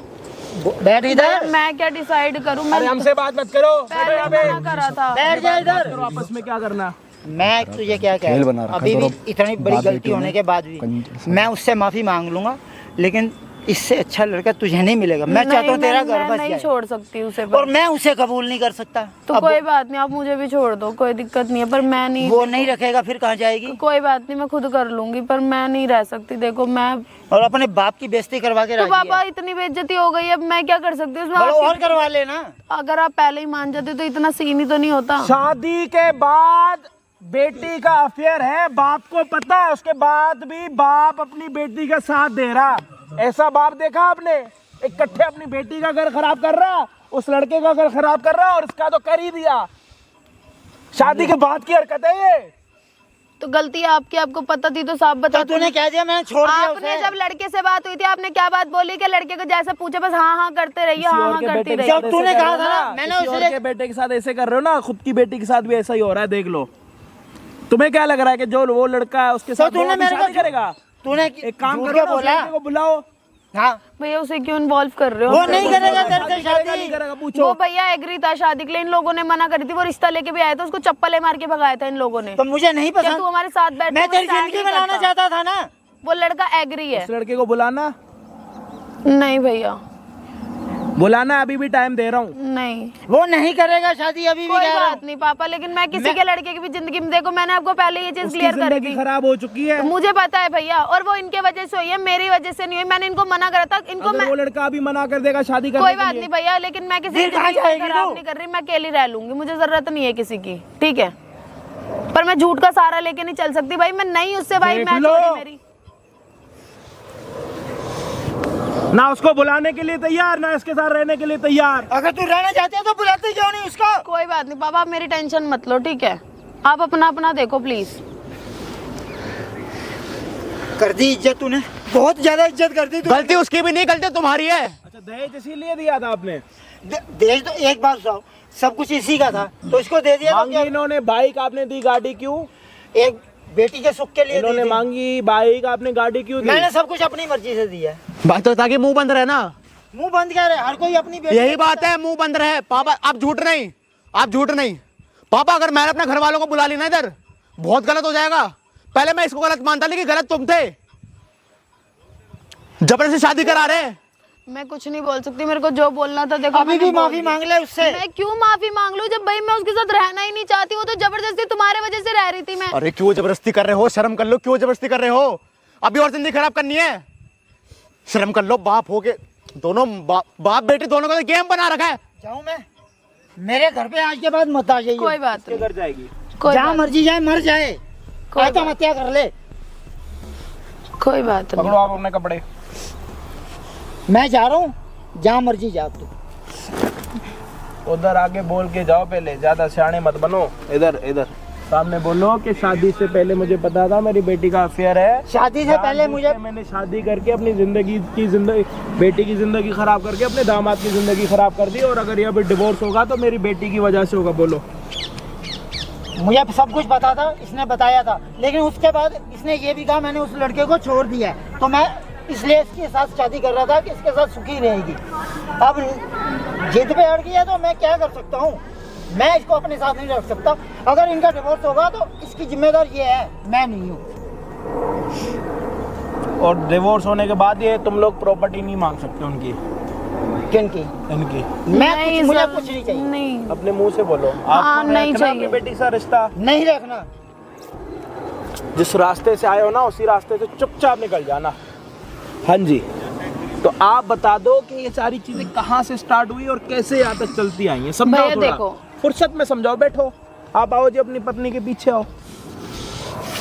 बैठ इधर। मैं क्या डिसाइड करूँ? मैं अरे हमसे बात मत करो, बैठो यहाँ पे। मना करा था। बैठ जा इधर। करो आपस में, क्या करना? मैं तुझे क्या कह रहा हूँ, अभी भी इतनी बड़ी गलती होने के बाद भी मैं उससे माफी मांग लूंगा, लेकिन इससे अच्छा लड़का तुझे नहीं मिलेगा। मैं चाहता हूँ तेरा घर मैं बस नहीं जाए। छोड़ सकती उसे और मैं उसे कबूल नहीं कर सकता। तो अब कोई बात नहीं, आप मुझे भी छोड़ दो, कोई दिक्कत नहीं है, पर मैं नहीं। वो नहीं रखेगा फिर कहाँ जाएगी? कोई बात नहीं, मैं खुद कर लूंगी, पर मैं नहीं रह सकती। देखो मैं और अपने बाप की बेइज्जती करवा के तो राजी पापा है। इतनी बेइज्जती हो गई, अब मैं क्या कर सकती हूँ उसमें? बोलो और आपकी- करवा लेना। अगर आप पहले ही मान जाते तो इतना सीन ही तो नहीं होता। शादी के बाद बेटी का अफेयर है, बाप को पता है, उसके बाद भी बाप अपनी बेटी का साथ दे रहा। ऐसा बाप देखा आपने? इकट्ठे अपनी बेटी का घर खराब कर रहा, उस लड़के का घर खराब कर रहा, और इसका तो कर ही दिया। शादी के बाद की हरकत है ये। तो गलती आपकी, आपको पता थी तो साफ तो बता। तूने कह दिया, मैंने छोड़ दिया आपने उसे। जब लड़के से बात हुई थी, आपने क्या बात बोली कि लड़के को जैसा पूछे बस हाँ हाँ करते रहिए, हाँ हाँ करती रहिए। जब तूने कहा था ना, मैंने किसी और उससे के बेटे के साथ ऐसे कर रहे हो ना, खुद की बेटी के साथ भी ऐसा ही हो रहा है, देख लो। तुम्हें क्या लग रहा है कि जो वो लड़का है उसके साथ तूने वो भी मेरे को शादी करेगा? तूने एक काम झूठ करो के ना, उस बोला। लड़के को बुलाओ। हाँ, भैया उसे क्यों इन्वॉल्व कर रहे हो? वो नहीं करेगा तेरे से करेगा, नहीं शादी। करेगा, पूछो। वो भैया एग्री था शादी के लिए, इन लोगों ने मना करी थी। वो रिश्ता लेके भी आया था, उसको चप्पल मार के भगाया था इन लोगों ने। तो मुझे नहीं क्या पसंद। तू हमारे साथ बैठ मैं तेरी जिंदगी बनाना चाहता था ना। वो लड़का एग्री है। उस लड़के को बुलाना, नहीं भैया बुलाना, अभी भी टाइम दे रहा हूँ। नहीं, वो नहीं करेगा शादी, अभी भी कोई कह रहा बात नहीं पापा, लेकिन मैं किसी के लड़के की भी जिंदगी में, देखो मैंने आपको पहले ये चीज उसकी क्लियर कर जिंदगी दी। खराब हो चुकी है। मुझे पता है भैया, और वो इनके वजह से हुई है, मेरी वजह से नहीं हुई। मैंने इनको मना करा था, इनको अगर मैं वो लड़का अभी मना कर देगा शादी करने कोई के बात लिए, नहीं भैया, लेकिन मैं किसी की फिर कहाँ जिंदगी जाएगी खराब तू? नहीं कर रही। मैं अकेली रह लूंगी, मुझे जरूरत नहीं है किसी की, ठीक है? पर मैं झूठ का सहारा लेके नहीं चल सकती भाई। मैं नहीं उससे भाई, देख मैं लो। छोड़ी मेरी। ना उसको बुलाने के लिए तैयार, ना इसके साथ रहने के लिए तैयार। अगर तू रहना चाहते हो तो बुलाते क्यों नहीं उसको? कोई बात नहीं पापा, आप मेरी टेंशन मत लो, ठीक है? आप अपना अपना देखो प्लीज। कर दी इज्जत तूने, बहुत ज्यादा इज्जत कर दी तू। गलती उसकी भी नहीं, गलती तुम्हारी है। अच्छा, दहेज इसीलिए दिया था आपने? देख तो एक बात सुनाओ, सब कुछ इसी का था तो इसको दे दिया। तो मांगी क्या? इन्होंने बाइक, आपने दी गाड़ी क्यों? एक बेटी के सुख के लिए दी इन्होंने थी। मांगी बाइक, आपने गाड़ी क्यों दी? मैंने सब कुछ अपनी मर्जी से दिया है। बात तो ताकि मुंह बंद रहे ना, मुंह बंद कर रहे, हर कोई अपनी बेटी। यही बात है, मुंह बंद रहे। पापा आप झूठ नहीं, आप झूठ नहीं। पापा अगर मैंने अपने घर वालों को बुला ली ना इधर, बहुत गलत हो जाएगा। पहले मैं इसको गलत मानता, लेकिन गलत तुम थे, जबरदस्ती शादी करा रहे। मैं कुछ नहीं बोल सकती, मेरे को जो बोलना था देखो अभी मैंने भी बोल माफी दिया। मांग ले उससे। मैं क्यों माफी मांग लूं जब भाई मैं उसके साथ रहना ही नहीं चाहती, वो तो जबरदस्ती तुम्हारे वजह से रह रही थी मैं। अरे क्यों जबरदस्ती कर रहे हो? शर्म कर लो, क्यों जबरदस्ती कर रहे हो? अभी और जिंदगी खराब करनी है? शर्म कर लो, बाप हो के दोनों बाप बेटी दोनों का तो गेम बना रखा है। जाऊं मैं? मेरे घर पे आज के बाद मत आ जाइए। कोई बात नहीं, घर जाएगी? जहाँ मर्जी जाए मर जाए, कोई आत्महत्या कर ले। कोई बात पकड़ो नहीं। आप अपने कपड़े। मैं जा रहा हूँ, जहाँ मर्जी जा तू। उधर आगे बोल के जाओ, पहले ज्यादा सियाने मत बनो। इधर इधर सामने बोलो कि शादी से पहले मुझे पता था मेरी बेटी का अफेयर है। शादी से पहले मुझे मैंने शादी करके अपनी जिंदगी बेटी की जिंदगी खराब करके अपने दामाद की जिंदगी खराब कर दी, और अगर ये अभी डिवोर्स होगा तो मेरी बेटी की वजह से होगा। बोलो। मुझे सब कुछ पता था, इसने बताया था, लेकिन उसके बाद इसने ये भी कहा मैंने उस लड़के को छोड़ दिया है, तो मैं इसलिए इसके साथ शादी कर रहा था कि इसके साथ सुखी रहेगी। अब जिद पे अड़ गया तो मैं क्या कर सकता हूँ? मैं इसको अपने साथ नहीं रख सकता। अगर इनका डिवोर्स होगा तो इसकी जिम्मेदार ये है, मैं नहीं हूँ। और डिवोर्स होने के बाद ये तुम लोग प्रॉपर्टी नहीं मांग सकते उनकी, किनकी? इनकी। मुझे कुछ नहीं चाहिए। नहीं, अपने मुंह से बोलो। हाँ, आपको नहीं रखना चाहिए। अपनी बेटी से रिश्ता। नहीं रखना। जिस रास्ते से आए हो ना उसी रास्ते से चुपचाप निकल जाना। हाँ जी, तो आप बता दो कि ये सारी चीजें कहाँ से स्टार्ट हुई और कैसे यहाँ तक चलती आई हैं? समझाओ भैया थोड़ा। देखो। फुर्सत में समझाओ। बैठो, आप आओ जी, अपनी पत्नी के पीछे आओ।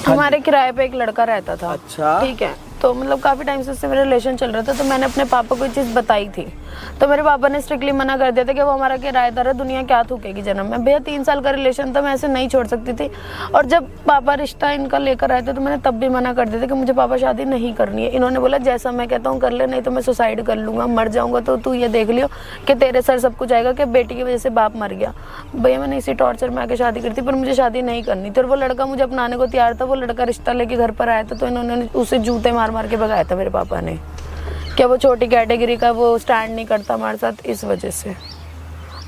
हमारे किराए पे एक लड़का रहता था। अच्छा। ठीक है, तो मतलब काफी टाइम से उससे मेरा रिलेशन चल रहा था, तो मैंने अपने पापा को ये चीज बताई थी, तो मेरे पापा ने स्ट्रिक्टली मना कर दिया था कि वो हमारा किराएदार है, दुनिया क्या थूकेगी जन्म में। भैया 3 साल का रिलेशन था, मैं ऐसे नहीं छोड़ सकती थी। और जब पापा रिश्ता इनका लेकर आए थे तो मैंने तब भी मना कर दिया था कि मुझे पापा शादी नहीं करनी है। इन्होंने बोला जैसा मैं कहता हूँ कर ले, नहीं तो मैं सुसाइड कर लूंगा, मर जाऊंगा तो तू ये देख लियो कि तेरे सर सब कुछ आएगा कि बेटी की वजह से बाप मर गया। भैया मैंने इसी टॉर्चर में आके शादी करती, पर मुझे शादी नहीं करनी थी। और वो लड़का मुझे अपनाने को तैयार था। वो लड़का रिश्ता लेके घर पर आया था तो इन्होंने उसे जूते मार मार के भगाया था मेरे पापा ने। क्या वो छोटी कैटेगरी का वो स्टैंड नहीं करता हमारे साथ, इस वजह से।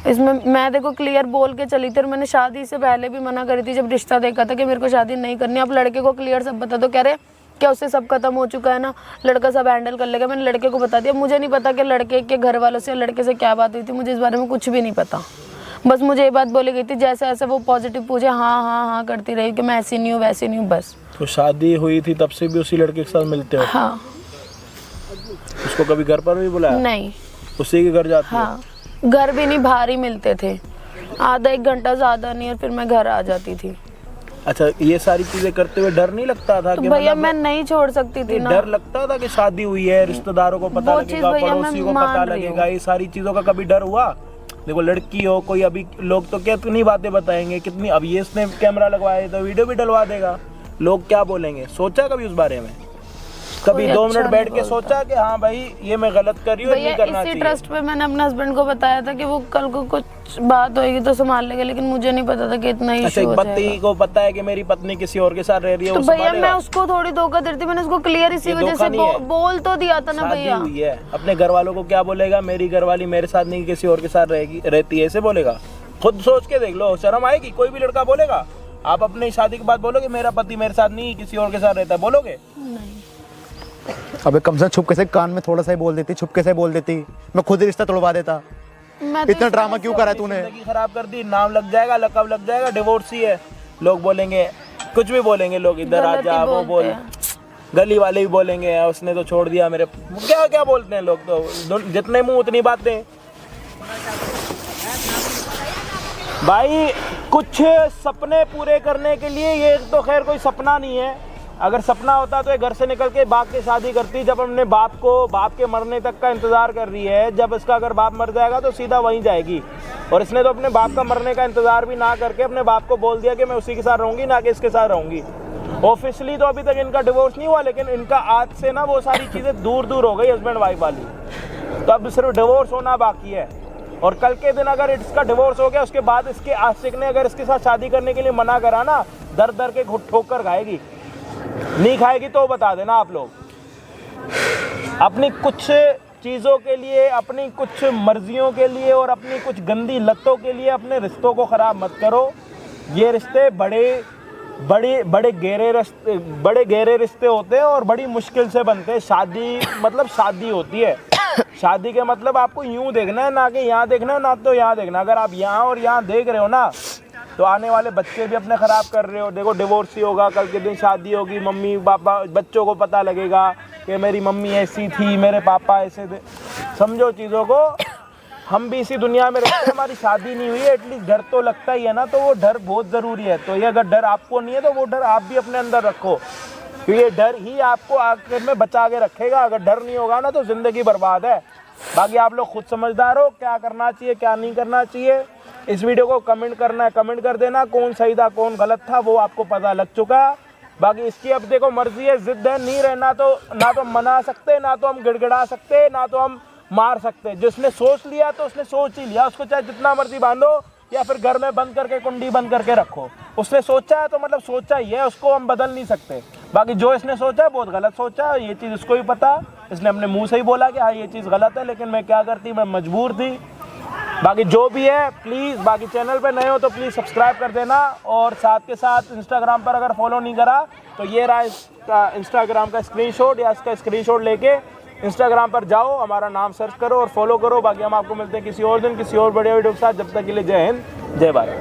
इसमें मैं देखो क्लियर बोल के चली थी, और मैंने शादी से पहले भी मना करी थी जब रिश्ता देखा था कि मेरे को शादी नहीं करनी। अब लड़के को क्लियर सब बता दो, कह रहे क्या उससे सब खत्म हो चुका है ना, लड़का सब हैंडल कर लेगा। मैंने लड़के को बता दिया। मुझे नहीं पता कि लड़के के घर वालों से या लड़के से क्या बात हुई थी, मुझे इस बारे में कुछ भी नहीं पता। बस मुझे ये बात बोली गई थी, जैसे ऐसे वो पॉजिटिव पूछे हाँ हाँ हाँ करती रही कि मैं ऐसी नहीं हूँ वैसी नहीं हूँ, बस। तो शादी हुई थी तब से भी उसी लड़के के साथ मिलते हो? हाँ। उसको कभी घर पर भी बुलाया? नहीं। उसी के घर जाती हो? हाँ, घर भी नहीं, बाहर ही मिलते थे, आधा 1 घंटा ज्यादा नहीं, और फिर मैं घर आ जाती थी। अच्छा, ये सारी चीजें करते हुए डर नहीं लगता था तो कि भैया मतलब मैं नहीं छोड़ सकती थी ना। डर लगता था कि शादी हुई है, रिश्तेदारों को पता वो चीज़ लगेगा, भैया मैं पड़ोसी को मान पता रही हूँ। लगेगा, ये सारी चीजों का कभी डर हुआ? देखो लड़की हो कोई, अभी लोग तो कितनी बातें बताएंगे, कितनी, अब ये इसने कैमरा लगवाया तो वीडियो भी डलवा देगा, लोग क्या बोलेंगे? सोचा कभी उस बारे में? कभी 2 अच्छा मिनट बैठ नहीं के सोचा कि हाँ भाई ये मैं गलत कर रही हूँ, नहीं करना भैया इसी चाहिए? ट्रस्ट पे मैंने अपने हस्बैंड को बताया था कि वो कल को कुछ बात होगी तो संभाल लेगा, लेकिन मुझे नहीं पता था कि इतना अच्छा, इशू एक हो पति जाएगा। को पता है कि मेरी पत्नी किसी और के साथ रह रही है, तो वो भैया संभालेगा? मैं उसको थोड़ी धोखा देती, मैंने उसको क्लियर इसी ये वजह धोखा से नहीं है। बोल तो दिया था ना शादी भैया। हुई है, अपने घर वालों को क्या बोलेगा? मेरी घरवाली मेरे साथ नहीं किसी और के साथ रहती है, ऐसे बोलेगा? खुद सोच के देख लो, शर्म आएगी? कोई भी लड़का बोलेगा? आप अपनी शादी के बाद बोलोगे मेरा पति मेरे साथ नहीं किसी और के साथ रहता है, बोलोगे? अबे कम से कम छुपके से कान में थोड़ा सा ही बोल देती, छुपके से बोल देती, मैं खुद ही रिश्ता तोड़वा देता। मैं तो इतना ड्रामा क्यों करा तूने? जिंदगी खराब कर दी, नाम लग जाएगा, लकब लग जाएगा, डिवोर्स ही है। लोग बोलेंगे, कुछ भी बोलेंगे लोग, इधर आ गलत ही जा, वो बोलते बोल, हैं। गली वाले भी बोलेंगे उसने तो छोड़ दिया मेरे, क्या क्या बोलते हैं लोग, तो जितने मुंह उतनी बातें। भाई कुछ सपने पूरे करने के लिए, ये तो खैर कोई सपना नहीं है, अगर सपना होता तो ये घर से निकल के भाग के शादी करती। जब हमने बाप के मरने तक का इंतजार कर रही है, जब इसका अगर बाप मर जाएगा तो सीधा वहीं जाएगी, और इसने तो अपने बाप का मरने का इंतजार भी ना करके अपने बाप को बोल दिया कि मैं उसी के साथ रहूंगी, ना कि इसके साथ रहूंगी। ऑफिशियली तो अभी तक इनका डिवोर्स नहीं हुआ, लेकिन इनका आज से ना वो सारी चीज़ें दूर दूर हो गई, हस्बैंड वाइफ वाली। तो अब सिर्फ डिवोर्स होना बाकी है, और कल के दिन अगर इसका डिवोर्स हो गया, उसके बाद इसके आशिक ने अगर इसके साथ शादी करने के लिए मना करा ना, दर दर के घुट ठोक कर खाएगी। नहीं खाएगी तो बता देना आप लोग। अपनी कुछ चीज़ों के लिए, अपनी कुछ मर्जियों के लिए और अपनी कुछ गंदी लतों के लिए अपने रिश्तों को ख़राब मत करो। ये रिश्ते बड़े गहरे रिश्ते होते हैं और बड़ी मुश्किल से बनते हैं। शादी मतलब शादी होती है, शादी के मतलब आपको यूं देखना है, ना कि यहाँ देखना है, ना तो यहाँ देखना। अगर आप यहाँ और यहाँ देख रहे हो ना, तो आने वाले बच्चे भी अपने ख़राब कर रहे हो। देखो डिवोर्स ही होगा, कल के दिन शादी होगी, मम्मी पापा बच्चों को पता लगेगा कि मेरी मम्मी ऐसी थी, मेरे पापा ऐसे थे। समझो चीज़ों को। हम भी इसी दुनिया में रहते हैं, हमारी शादी नहीं हुई है, एटलीस्ट डर तो लगता ही है ना, तो वो डर बहुत ज़रूरी है। तो ये अगर डर आपको नहीं है तो वो डर आप भी अपने अंदर रखो, क्योंकि ये डर ही आपको आखिर में बचा के रखेगा। अगर डर नहीं होगा ना तो ज़िंदगी बर्बाद है। बाकी आप लोग खुद समझदार हो, क्या करना चाहिए क्या नहीं करना चाहिए। इस वीडियो को कमेंट करना है, कमेंट कर देना, कौन सही था कौन गलत था वो आपको पता लग चुका है। बाकी इसकी अब देखो मर्जी है, जिद है, नहीं रहना तो ना तो हम मना सकते, ना तो हम गिड़गिड़ा सकते, ना तो हम मार सकते। जिसने सोच लिया तो उसने सोच ही लिया, उसको चाहे जितना मर्जी बांधो या फिर घर में बंद करके कुंडी बंद करके रखो। उसने सोचा है तो मतलब सोचा ही है, उसको हम बदल नहीं सकते। बाकी जो इसने सोचा है बहुत गलत सोचा है, ये चीज़ इसको भी पता है। इसने अपने मुंह से ही बोला कि हाँ ये चीज़ गलत है, लेकिन मैं क्या करती, मैं मजबूर थी। बाकी जो भी है प्लीज़, बाकी चैनल पे नए हो तो प्लीज़ सब्सक्राइब कर देना, और साथ के साथ इंस्टाग्राम पर अगर फॉलो नहीं करा तो ये रहा इसका इंस्टाग्राम का स्क्रीनशॉट, या इसका स्क्रीनशॉट लेके इंस्टाग्राम पर जाओ, हमारा नाम सर्च करो और फॉलो करो। बाकी हम आपको मिलते हैं किसी और दिन किसी और बढ़िया वीडियो के साथ। जब तक के लिए जय हिंद, जय भारत।